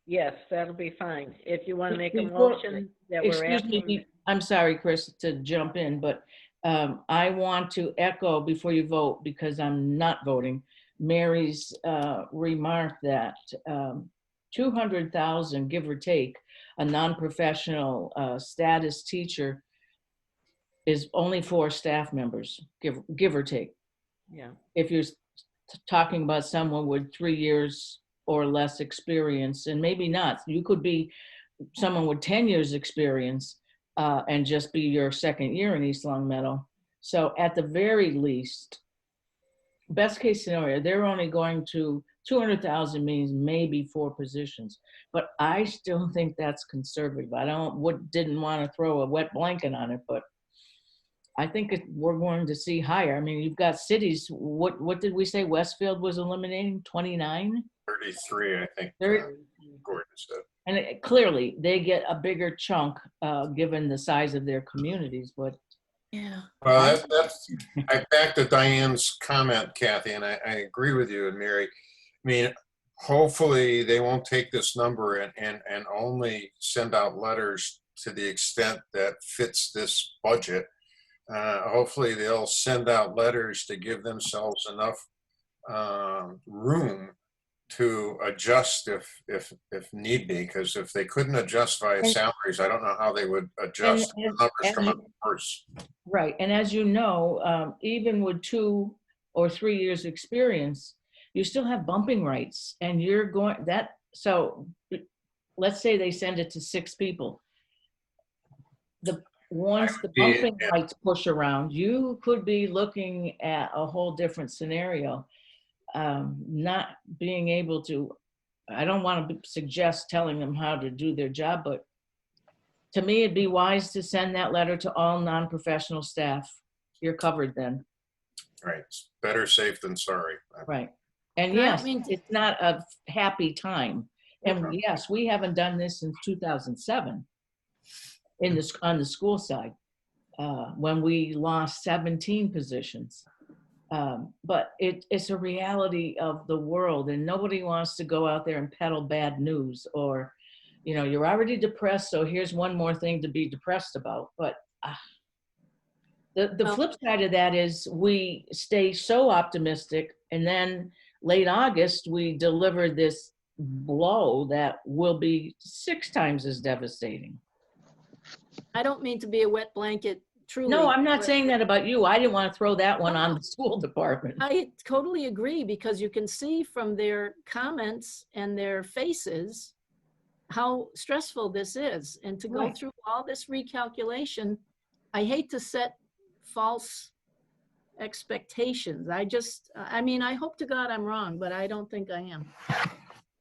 Yes, that'll be fine. If you want to make a Before- motion that we're Excuse asking. me, I'm sorry, Chris, to jump in, but I want to echo before you vote, because I'm not voting, Mary's remark that 200,000, give or take, a non-professional status teacher is only for staff members, give or take. Yeah. If you're talking about someone with 3 years or less experience, and maybe not, you could be someone with 10 years experience and just be your second year in East Long Meadow. So at the very least, best case scenario, they're only going to 200,000 means maybe 4 positions, but I still think that's conservative. I didn't want to throw a wet blanket on it, but I think we're going to see higher. I mean, you've got cities. What did we say? Westfield was eliminating 29. 33, I think. Gordon said. And clearly, they get a bigger chunk given the size of their communities. But yeah, well, I back to Diane's comment, Kathy, and I agree with you and Mary. I mean, hopefully they won't take this number and only send out letters to the extent that fits this budget. Hopefully they'll send out letters to give themselves enough room to adjust if need be, because if they couldn't adjust via salaries, I don't know how they would adjust. The numbers come up worse. Right, and as you know, even with 2 or 3 years' experience, you still have bumping rights, and you're going, so let's say they send it to 6 people. Once the bumping rights push around, you could be looking at a whole different scenario. Not being able to, I don't want to suggest telling them how to do their job, but to me, it'd be wise to send that letter to all non-professional staff. You're covered then. Right. It's better safe than sorry. Right. And And I don't yes, mean to- it's not a happy time. And Okay. yes, we haven't done this since 2007 on the school side, when we lost 17 positions. But it's a reality of the world, and nobody wants to go out there and peddle bad news, or, you're already depressed, so here's one more thing to be depressed about. But the flip side of that is we stay so optimistic, and then late August, we deliver this blow that will be 6 times as devastating. I don't mean to be a wet blanket, truly. No, I'm not but saying that about you. I didn't want to throw that one on the school department. I totally agree, because you can see from their comments and their faces how stressful this is. And to go Right. through all this recalculation, I hate to set false expectations. I hope to God I'm wrong, but I don't think I am.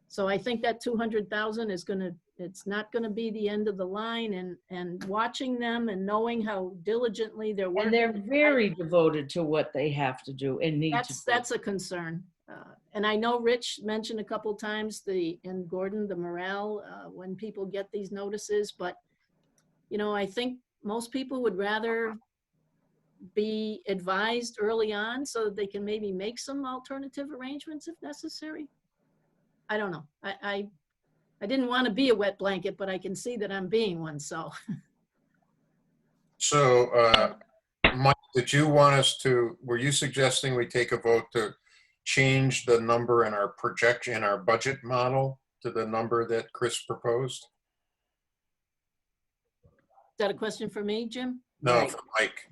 So I think that 200,000 it's not gonna be the end of the line, and watching them and knowing how diligently they're working. And they're very devoted to what they have to do and need to do. That's a concern. And I know Rich mentioned a couple times and Gordon, the morale, when people get these notices, but I think most people would rather be advised early on so that they can maybe make some alternative arrangements if necessary. I don't know. I didn't want to be a wet blanket, but I can see that I'm being one, so. So, Mike, were you suggesting we take a vote to change the number in our projection, our budget model to the number that Chris proposed? Is that a question for me, Jim? No, Right. for Mike.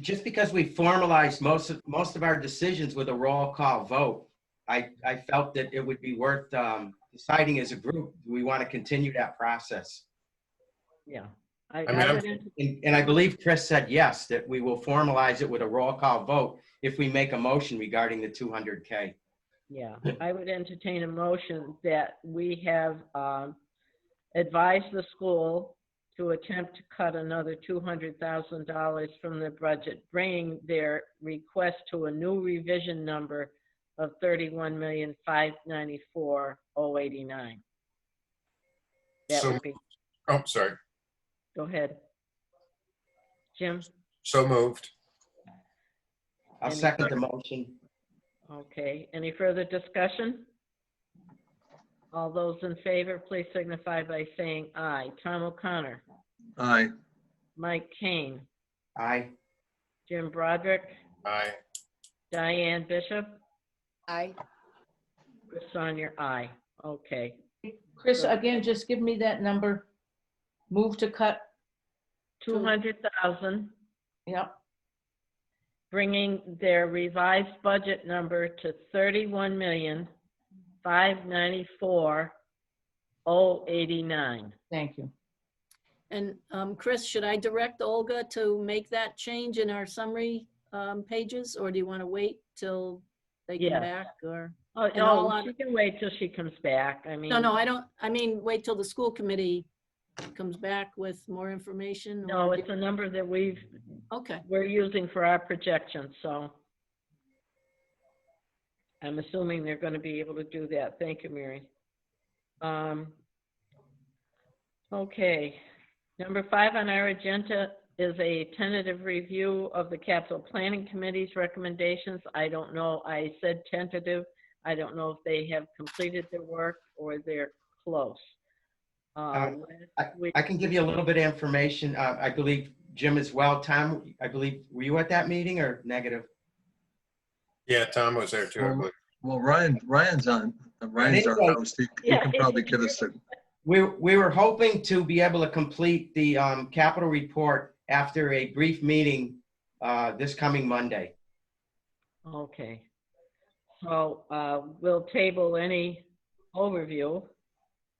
Just because we formalized most of our decisions with a roll call vote, I felt that it would be worth deciding as a group, we want to continue that process. Yeah. And I believe Chris said yes, that we will formalize it with a roll call vote if we make a motion regarding the 200K. Yeah, I would entertain a motion that we have advised the school to attempt to cut another $200,000 from the budget, bringing their request to a new revision number of $31,594,089. That So- would be, Oh, sorry. go ahead. Jim? So moved. I'll second the motion. Okay, any further discussion? All those in favor, please signify by saying aye. Tom O'Connor, Aye. Mike Kane, Aye. Jim Broderick, Aye. Diane Bishop, Aye. Chris Sonyer, aye. Okay, Chris, again, just give me that number. Move to cut. 200,000, Yep. bringing their revised budget number to 31,594,089. Thank you. And Chris, should I direct Olga to make that change in our summary pages, or do you want to wait till they come Yes. back, or? Oh, And all no, on- she can wait till she comes back. I mean. No, I don't, I mean, wait till the school committee comes back with more information? No, or- it's a number that Okay, we're using for our projections, so. I'm assuming they're going to be able to do that. Thank you, Mary. Okay, number 5 on our agenda is a tentative review of the capital planning committee's recommendations. I don't know, I said tentative. I don't know if they have completed their work or they're close. I can give you a little bit of information. I believe Jim as well. Tom, I believe, were you at that meeting or negative? Yeah, Tom was there too, I believe. Well, Ryan's our host. He can probably give us a. We were hoping to be able to complete the capital report after a brief meeting this coming Monday. Okay. So we'll table any overview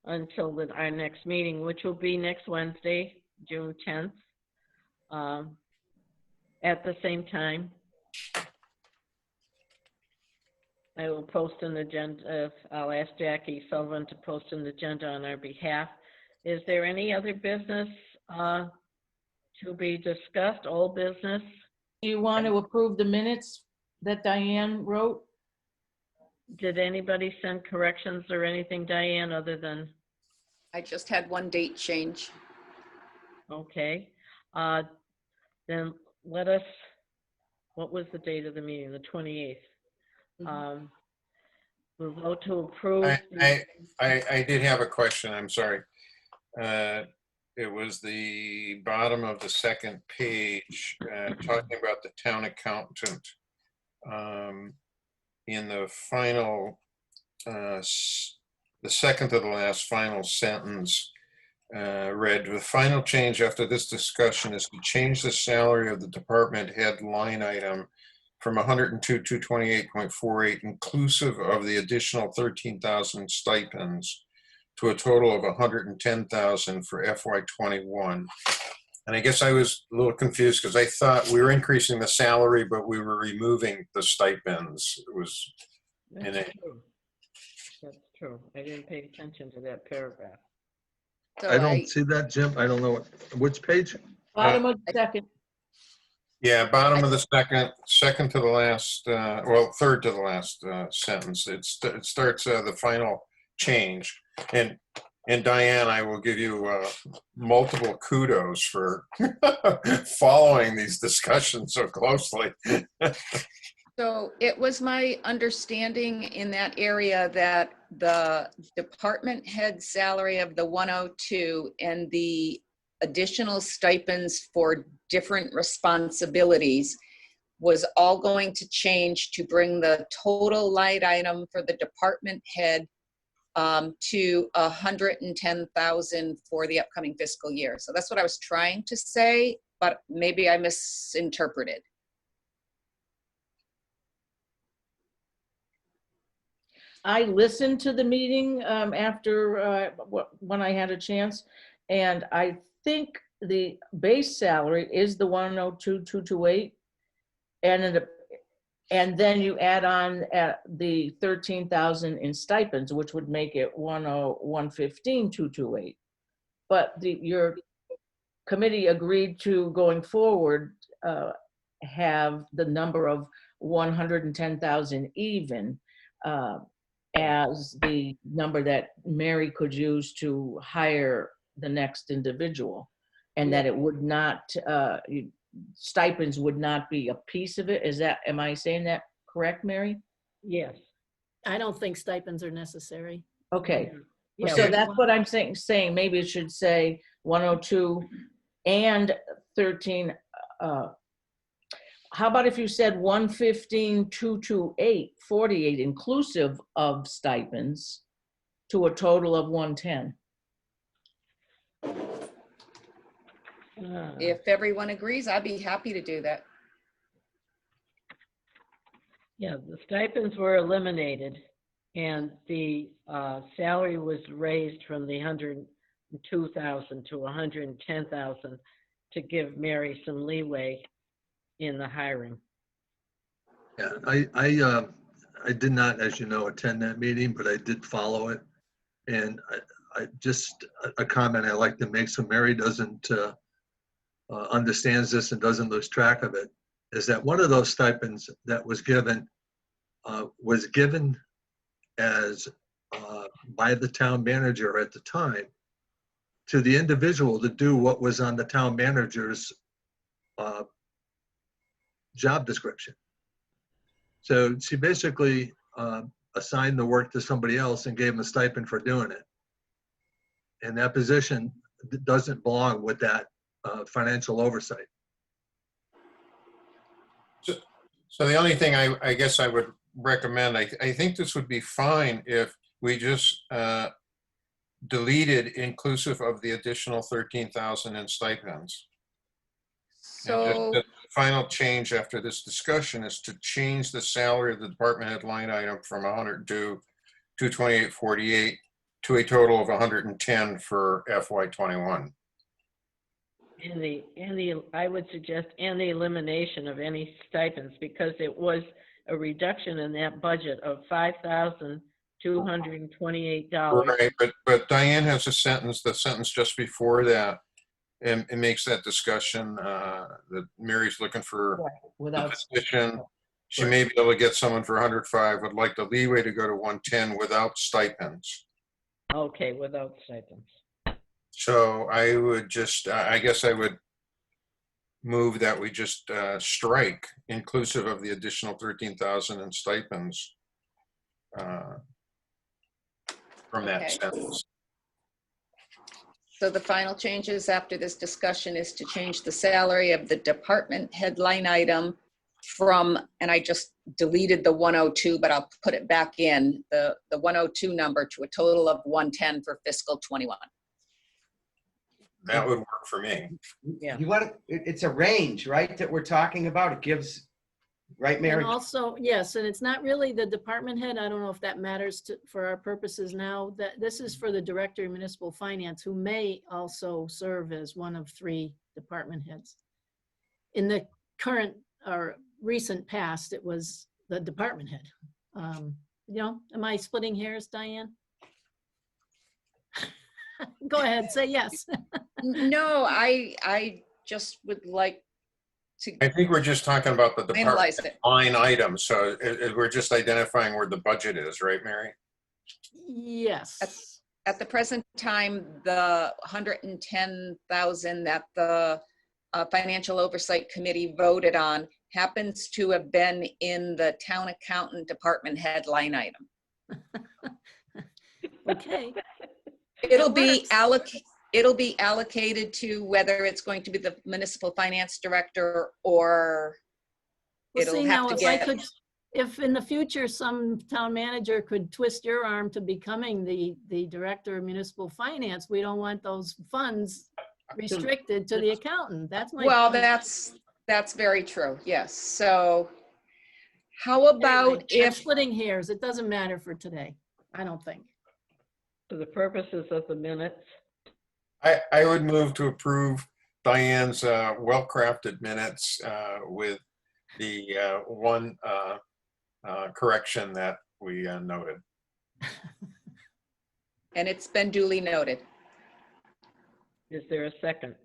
until our next meeting, which will be next Wednesday, June 10th, at the same time. I will post an agenda. I'll ask Jackie Sullivan to post an agenda on our behalf. Is there any other business to be discussed, old business? Do you want to approve the minutes that Diane wrote? Did anybody send corrections or anything, Diane, other than, I just had one date change. okay. Then let us, what was the date of the meeting? The 28th. We'll vote to approve. I did have a question, I'm sorry. It was the bottom of the second page, talking about the town accountant. In the final, the second to the last final sentence, read, the final change after this discussion is to change the salary of the department head line item from 102,228.48 inclusive of the additional 13,000 stipends to a total of 110,000 for FY21. And I guess I was a little confused because I thought we were increasing the salary, but we were removing the stipends. It was in That's a, true. That's true. I didn't pay attention to that paragraph. So I don't see that, Jim. I don't know which page. Bottom of the second. yeah, bottom of the second to the last, well, third to the last sentence. It starts the final change. And Diane, I will give you multiple kudos for following these discussions so closely. So it was my understanding in that area that the department head salary of the 102 and the additional stipends for different responsibilities was all going to change to bring the total line item for the department head to 110,000 for the upcoming fiscal year. So that's what I was trying to say, but maybe I misinterpreted. I listened to the meeting after when I had a chance, and I think the base salary is the 102,228, and then you add on the 13,000 in stipends, which would make it 115,228. But your committee agreed to, going forward, have the number of 110,000 even as the number that Mary could use to hire the next individual, and that it would not, stipends would not be a piece of it. Is that, am I saying that correct, Mary? Yes. I don't think stipends are necessary. Okay. Yeah, So we that's want- what I'm saying. Maybe it should say 102 and 13. How about if you said 115,228.48 inclusive of stipends to a total of 110? If everyone agrees, I'd be happy to do that. Yeah, the stipends were eliminated and the salary was raised from the 102,000 to 110,000 to give Mary some leeway in the hiring. Yeah, I did not, as you know, attend that meeting, but I did follow it. And I just, a comment I like to make, so Mary doesn't understands this and doesn't lose track of it, is that one of those stipends that was given as by the town manager at the time to the individual to do what was on the town manager's job description. So she basically assigned the work to somebody else and gave them a stipend for doing it. And that position doesn't belong with that financial oversight. So the only thing I guess I would recommend, I think this would be fine if we just deleted inclusive of the additional 13,000 in stipends. So, the final change after this discussion is to change the salary of the department head line item from 102, 228.48 to a total of 110 for FY21. I would suggest, and the elimination of any stipends, because it was a reduction in that budget of $5,228. Right, but Diane has a sentence, the sentence just before that, and it makes that discussion that Mary's looking for a Without, position. She may be able to get someone for 105, would like the leeway to go to 110 without stipends. Okay, without stipends. So I would just, I guess I would move that we just strike inclusive of the additional 13,000 in stipends from that Okay. sentence. so the final changes after this discussion is to change the salary of the department headline item from, and I just deleted the 102, but I'll put it back in, the 102 number to a total of 110 for fiscal 21. That would work for me. Yeah. You want it's a range, right, that we're talking about? It gives, right, Mary? And also, yes, and it's not really the department head. I don't know if that matters for our purposes now. That this is for the director of municipal finance, who may also serve as one of 3 department heads. In the current or recent past, it was the department head. Am I splitting hairs, Diane? Go ahead, say yes. No, I just would like to I think we're just talking about the department analyze it. line item. So we're just identifying where the budget is, right, Mary? Yes. At the present time, the 110,000 that the Financial Oversight Committee voted on happens to have been in the town accountant department head line item. Okay. It'll That be allocated to whether it's going to be the municipal finance director or Well, it'll see, have now, to if in the future, some town manager could twist your arm to becoming the director of municipal finance, we don't want those funds restricted to the accountant. That's my. Well, point. that's very true. Yes. So how about Anyway, I'm if, splitting hairs. It doesn't matter for today, I don't think. For the purposes of the minutes, I would move to approve Diane's well-crafted minutes with the one correction that we noted. and it's been duly noted. is there a second?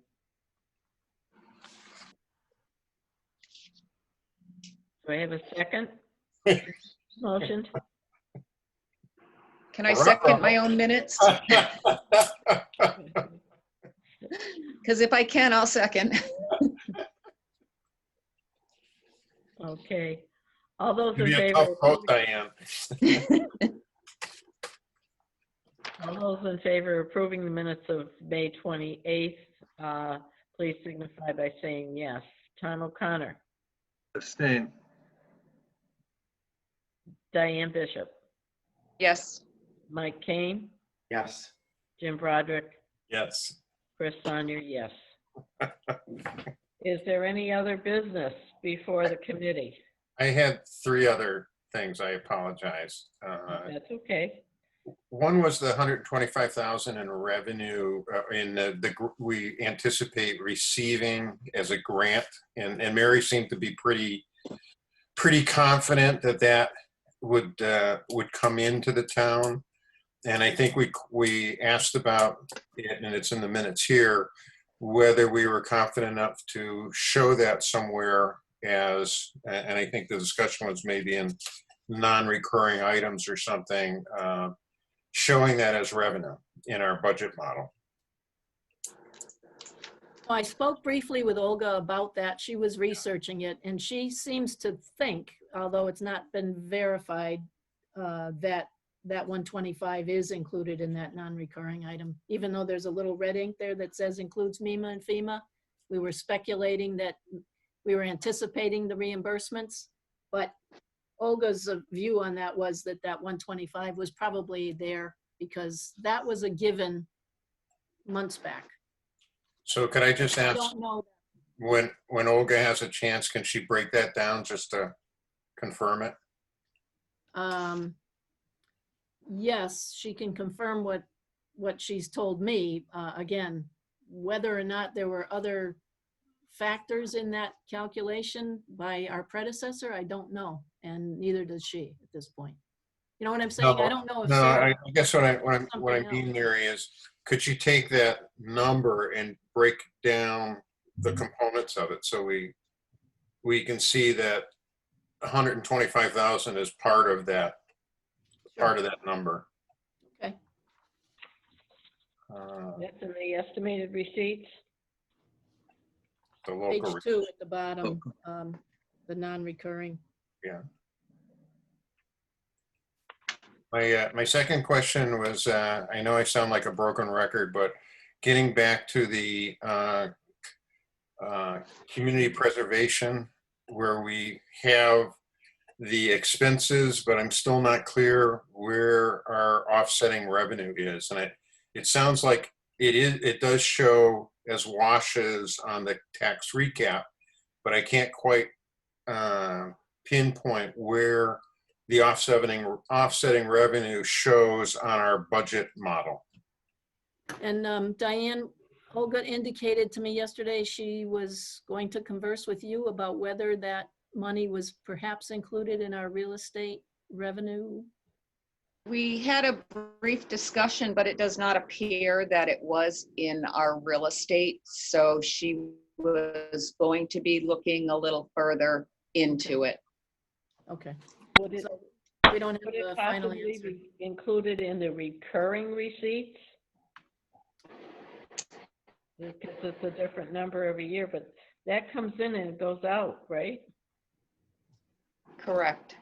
Do I have a second? Motion? Can I second my own minutes? Because if I can, I'll second. Okay. All those in Give me a favor, tough vote, Diane. all those in favor of approving the minutes of May 28th, please signify by saying yes. Tom O'Connor, Abstain. Diane Bishop, Yes. Mike Kane, Yes. Jim Broderick, Yes. Chris Sonner, yes. Is there any other business before the committee? I had 3 other things. I apologize. That's okay. One was the 125,000 in revenue we anticipate receiving as a grant, and Mary seemed to be pretty confident that would come into the town. And I think we asked about it, and it's in the minutes here, whether we were confident enough to show that somewhere as, and I think the discussion was maybe in non-recurring items or something, showing that as revenue in our budget model. I spoke briefly with Olga about that. She was researching it, and she seems to think, although it's not been verified, that 125 is included in that non-recurring item, even though there's a little red ink there that says includes MEMA and FEMA. We were speculating that we were anticipating the reimbursements, but Olga's view on that was that 125 was probably there because that was a given months back. So could I just I ask, don't know. when Olga has a chance, can she break that down just to confirm it? Yes, she can confirm what she's told me. Again, whether or not there were other factors in that calculation by our predecessor, I don't know, and neither does she at this point. You know what I'm saying? I don't know if No, Sarah I guess what I something mean else. there is, could you take that number and break down the components of it so we can see that 125,000 is part of that number. Okay. That's in the estimated receipts. The Page local. 2 at the bottom, the non-recurring. Yeah. My second question was, I know I sound like a broken record, but getting back to the community preservation, where we have the expenses, but I'm still not clear where our offsetting revenue is. And it sounds like it does show as washes on the tax recap, but I can't quite pinpoint where the offsetting revenue shows on our budget model. And Diane, Olga indicated to me yesterday she was going to converse with you about whether that money was perhaps included in our real estate revenue. We had a brief discussion, but it does not appear that it was in our real estate. So she was going to be looking a little further into it. Okay. Would it, So we don't would have it a final possibly answer. be included in the recurring receipts? Because it's a different number every year, but that comes in and it goes out, right? Correct.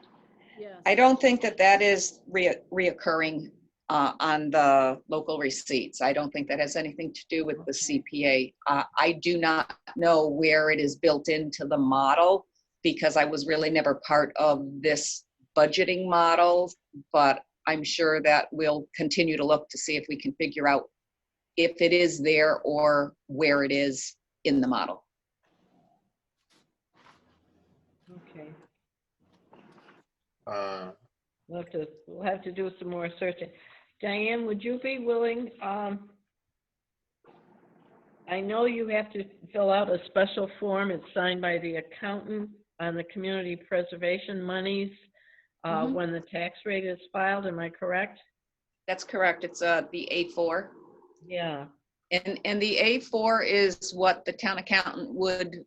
Yes. I don't think that is reoccurring on the local receipts. I don't think that has anything to do with the CPA. I do not know where it is built into the model because I was really never part of this budgeting model, but I'm sure that we'll continue to look to see if we can figure out if it is there or where it is in the model. Okay. We'll have to do some more searching. Diane, would you be willing, I know you have to fill out a special form. It's signed by the accountant on the community preservation monies when the tax rate is filed. Am I correct? That's correct. It's the A4. Yeah. And the A4 is what the town accountant would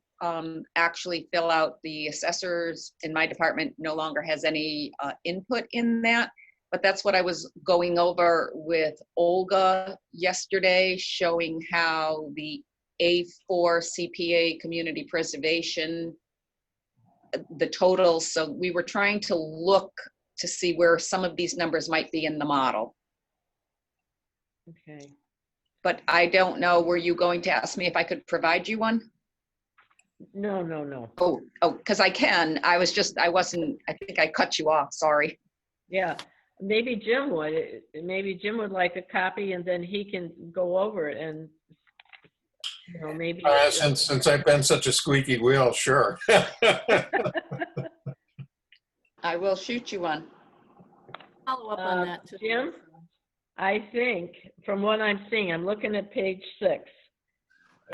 actually fill out. The assessors in my department no longer has any input in that, but that's what I was going over with Olga yesterday, showing how the A4 CPA community preservation, the totals. So we were trying to look to see where some of these numbers might be in the model. Okay. But I don't know, were you going to ask me if I could provide you one? No, no, no. Oh, because I can. I think I cut you off, sorry. Yeah, maybe Jim would. Maybe Jim would like a copy and then he can go over it and, you know, maybe. Since I've been such a squeaky wheel, sure. I will shoot you one. Follow up on that too. Jim, I think from what I'm seeing, I'm looking at page 6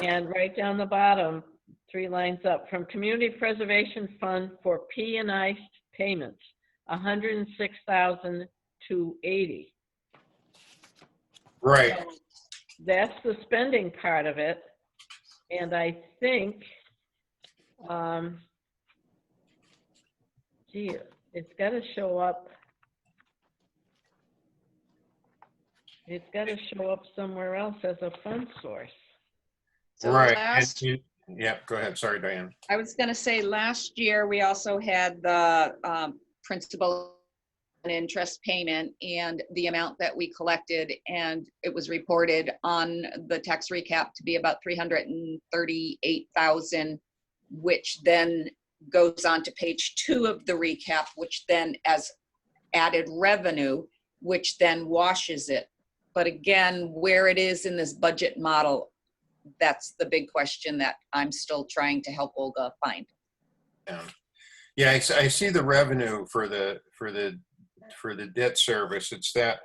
and right down the bottom, 3 lines up, from Community Preservation Fund for P&I payments, 106,280. Right. So that's the spending part of it. And I think, gee, it's got to show up. It's got to show up somewhere else as a fund source. So Right. Yeah, go ahead. Sorry, Diane. I was going to say last year we also had the principal and interest payment and the amount that we collected, and it was reported on the tax recap to be about 338,000, which then goes on to page 2 of the recap, which then as added revenue, which then washes it. But again, where it is in this budget model, that's the big question that I'm still trying to help Olga find. Yeah, I see the revenue for the debt service. It's that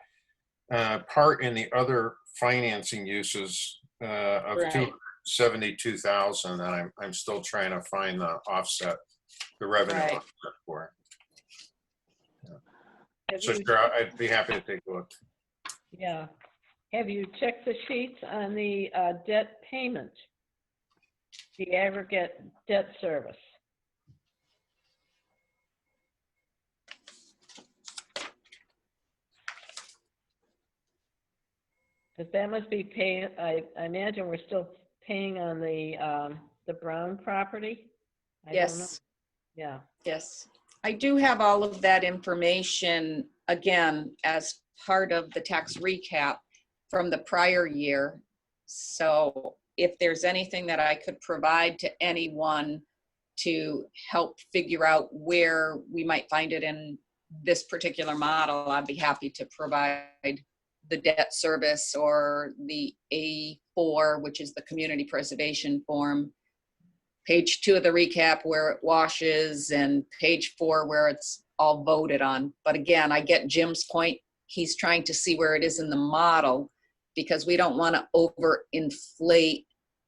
part in the other financing uses of Right. 272,000 that I'm still trying to find the offset, the revenue Right. offset for. Have So you- sure, I'd be happy to take a look. Yeah. Have you checked the sheets on the debt payment? The aggregate debt service? Because that must be paying, I imagine we're still paying on the Brown property? I don't know. Yes. Yeah. Yes, I do have all of that information, again, as part of the tax recap from the prior year. So if there's anything that I could provide to anyone to help figure out where we might find it in this particular model, I'd be happy to provide the debt service or the A4, which is the community preservation form. Page 2 of the recap where it washes, and page 4 where it's all voted on. But again, I get Jim's point. He's trying to see where it is in the model, because we don't want to overinflate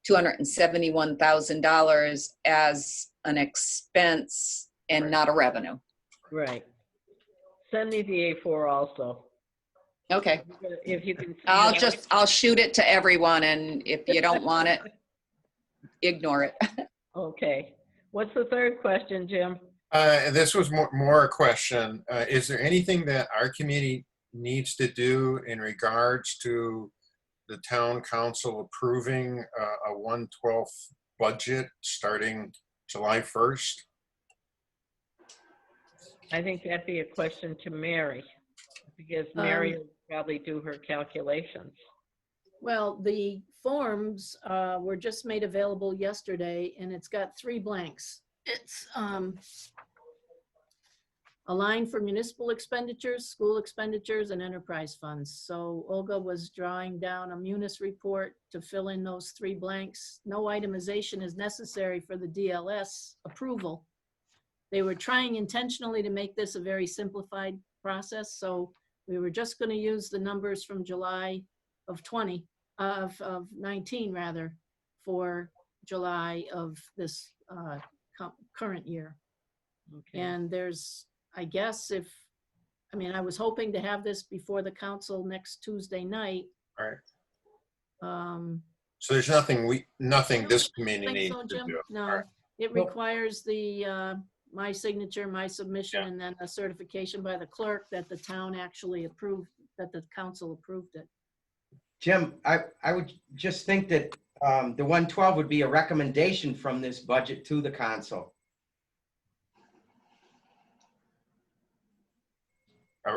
$271,000 as an expense and not a revenue. Right. Send me the A4 also. Okay, If you can. I'll shoot it to everyone, and if you don't want it, ignore it. Okay. What's the third question, Jim? This was more a question. Is there anything that our committee needs to do in regards to the town council approving a 1/12 budget starting July 1st? I think that'd be a question to Mary, because Mary will probably do her calculations. Well, the forms were just made available yesterday, and it's got 3 blanks. It's a line for municipal expenditures, school expenditures, and enterprise funds. So Olga was drawing down a munis report to fill in those 3 blanks. No itemization is necessary for the DLS approval. They were trying intentionally to make this a very simplified process. So we were just going to use the numbers from July of 19 rather, for July of this current year. Okay. And there's, I guess, I was hoping to have this before the council next Tuesday night. All right. So there's nothing this committee Think needs so, to Jim? do. No, All right. it requires my signature, my submission, and then a certification by the clerk that the town actually approved, that the council approved it. Jim, I would just think that the 112 would be a recommendation from this budget to the council.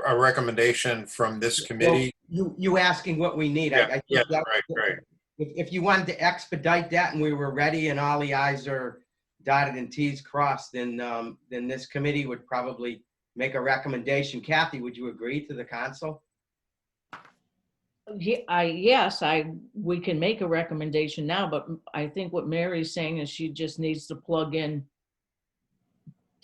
A recommendation from this committee. Well, you asking what we need. Yeah, I think yeah, that- right. If you wanted to expedite that and we were ready and all the i's are dotted and t's crossed, then this committee would probably make a recommendation. Kathy, would you agree to the council? Yes, we can make a recommendation now, but I think what Mary's saying is she just needs to plug in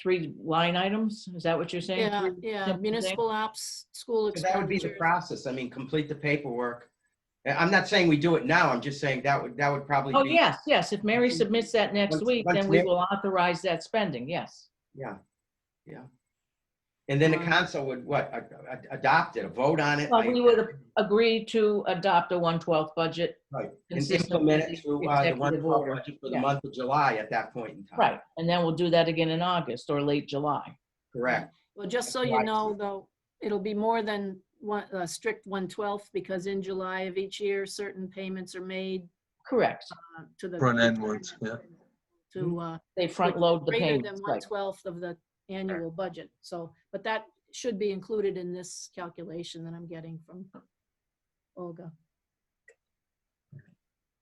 3 line items. Is that what you're saying? Yeah, 3 yeah, simple municipal ops, school Because that would be the expenditures. process. I mean, complete the paperwork. I'm not saying we do it now. I'm just saying that would probably Oh, be. yes. If Mary submits that next Once- week, once then we Mary- will authorize that spending, yes. Yeah. And then the council would adopt it, a vote on it? Well, we would agree to adopt a 1/12 budget. Right, and consistent implement with it the through the executive 112 order. budget for the Yeah. month of July at that point in time. Right, and then we'll do that again in August or late July. Correct. Well, just so you know, though, it'll be more than a strict 1/12, because in July of each year, certain payments are made Correct. to the. Front end ones, yeah. To, They front load the greater payments. than right. 1/12 of the annual budget. So, but that should be included in this calculation that I'm getting from Olga.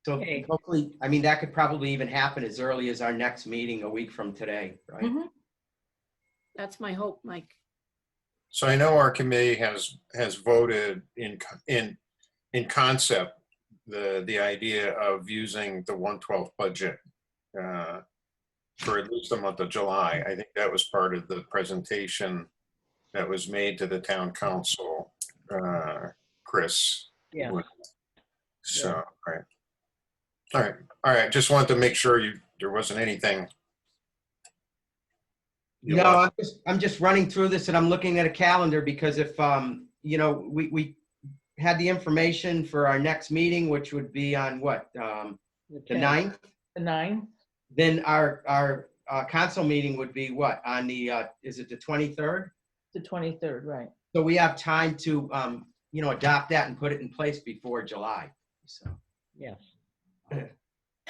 So Okay. hopefully, I mean, that could probably even happen as early as our next meeting a week from today, right? Mhm. That's my hope, Mike. So I know our committee has voted in concept the idea of using the 112 budget for at least the month of July. I think that was part of the presentation that was made to the town council, Chris. Yeah. So, all right. All right. All right. Just wanted to make sure there wasn't anything. No, I'm just running through this and I'm looking at a calendar because if, you know, we had the information for our next meeting, which would be on what, the 9th? The 9th? Then our council meeting would be what, on the, is it the 23rd? The 23rd, right. So we have time to, you know, adopt that and put it in place before July, so. Yes.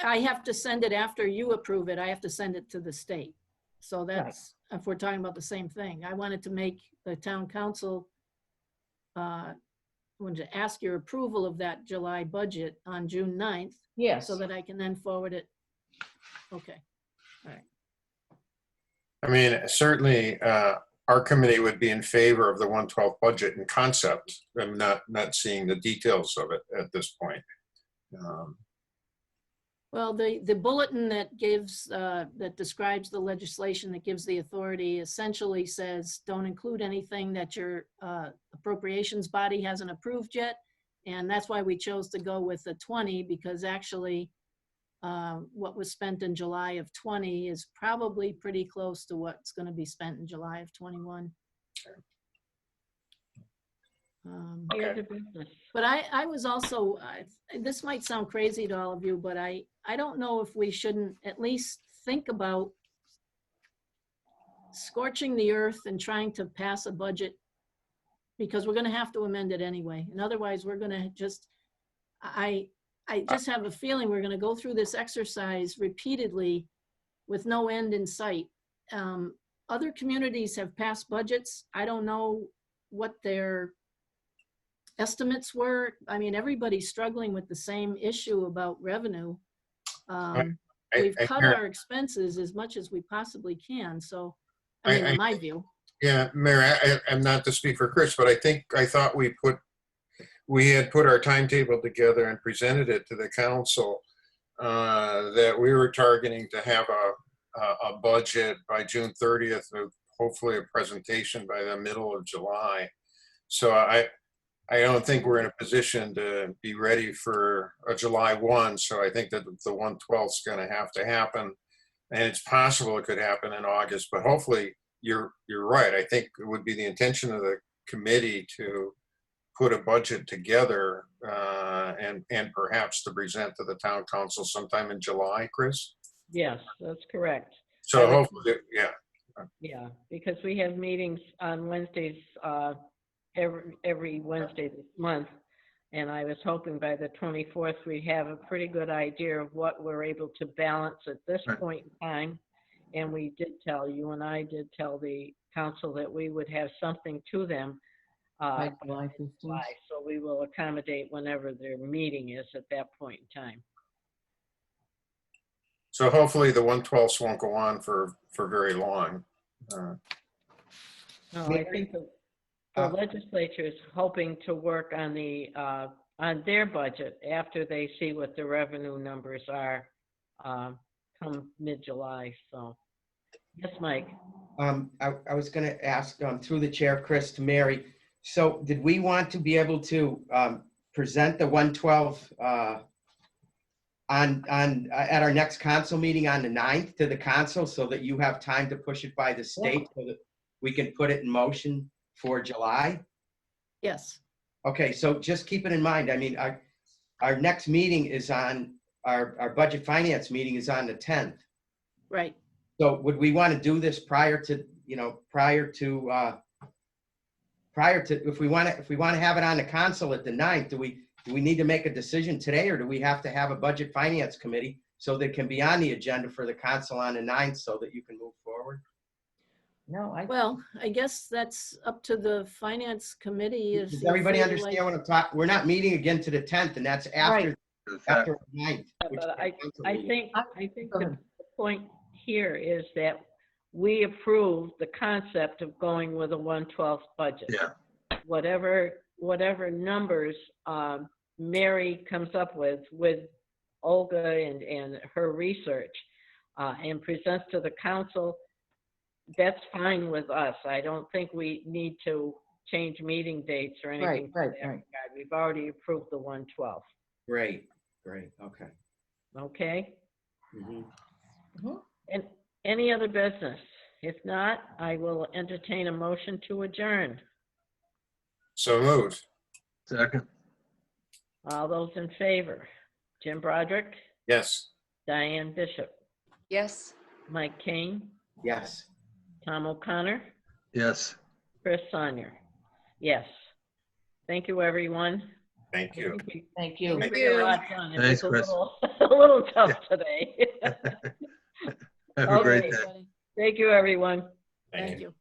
I have to send it after you approve it. I have to send it to the state. So that's, if we're talking about the same thing, I wanted to make the town council, wanted to ask your approval of that July budget on June 9th. Yes. So that I can then forward it. Okay. All right. I mean, certainly our committee would be in favor of the 112 budget in concept. I'm not seeing the details of it at this point. Well, the bulletin that gives, that describes the legislation that gives the authority essentially says, don't include anything that your appropriations body hasn't approved yet. And that's why we chose to go with the 20, because actually what was spent in July of 20 is probably pretty close to what's going to be spent in July of 21. Okay. But I was also, this might sound crazy to all of you, but I don't know if we shouldn't at least think about scorching the earth and trying to pass a budget, because we're going to have to amend it anyway. And otherwise we're going to just, I just have a feeling we're going to go through this exercise repeatedly with no end in sight. Other communities have passed budgets. I don't know what their estimates were. I mean, everybody's struggling with the same issue about revenue. We've cut our expenses as much as we possibly can. So, I mean, in my view. Yeah, Mayor, I'm not to speak for Chris, but I thought we had put our timetable together and presented it to the council that we were targeting to have a budget by June 30th, with hopefully a presentation by the middle of July. So I don't think we're in a position to be ready for a July 1. So I think that the 112 is going to happen, and it's possible it could happen in August. But hopefully, you're right. I think it would be the intention of the committee to put a budget together and perhaps to present to the town council sometime in July, Chris? Yes, that's correct. So hopefully, yeah. Yeah, because we have meetings on Wednesdays, every Wednesday this month. And I was hoping by the 24th, we have a pretty good idea of what we're able to balance at this point in time. And we did tell, you and I did tell the council that we would have something to them By July 15th. so we will accommodate whenever their meeting is at that point in time. So hopefully the 112s won't go on for very long. No, I think the legislature is hoping to work on on their budget after they see what the revenue numbers are come mid-July. So, yes, Mike. I was going to ask through the chair, Chris, to Mary. So did we want to be able to present the 112 at our next council meeting on the 9th to the council so that you have time to push it by the state so that we can put it in motion for July? Yes. Okay, so just keep it in mind. I mean, our next meeting is on, our budget finance meeting is on the 10th. Right. So would we want to do this prior to, if we want to have it on the council at the 9th, do we need to make a decision today, or do we have to have a budget finance committee so that it can be on the agenda for the council on the 9th so that you can move forward? No, Well, I guess that's up to the finance committee. If Does you everybody feel understand like- what I'm talking? We're not meeting again to the 10th, and that's after the 9th. which But is the council I meeting. think the point here is that we approve the concept of going with a 1/12 budget. Yeah. Whatever numbers Mary comes up with Olga and her research, and presents to the council, that's fine with us. I don't think we need to change meeting dates or anything. Right, in that regard. We've already approved the 112. Great, okay. Okay? Mhm. And any other business? If not, I will entertain a motion to adjourn. So moved. Second. All those in favor? Jim Broderick, Yes. Diane Bishop, Yes. Mike King, Yes. Tom O'Connor, Yes. Chris Sonyer. Yes. Thank you, everyone. Thank you. Thank you. Thank We got a you. lot done. It Thanks, was Chris. a little tough today. Have a great Okay. day. Thank you, everyone. Thank Thank you. you.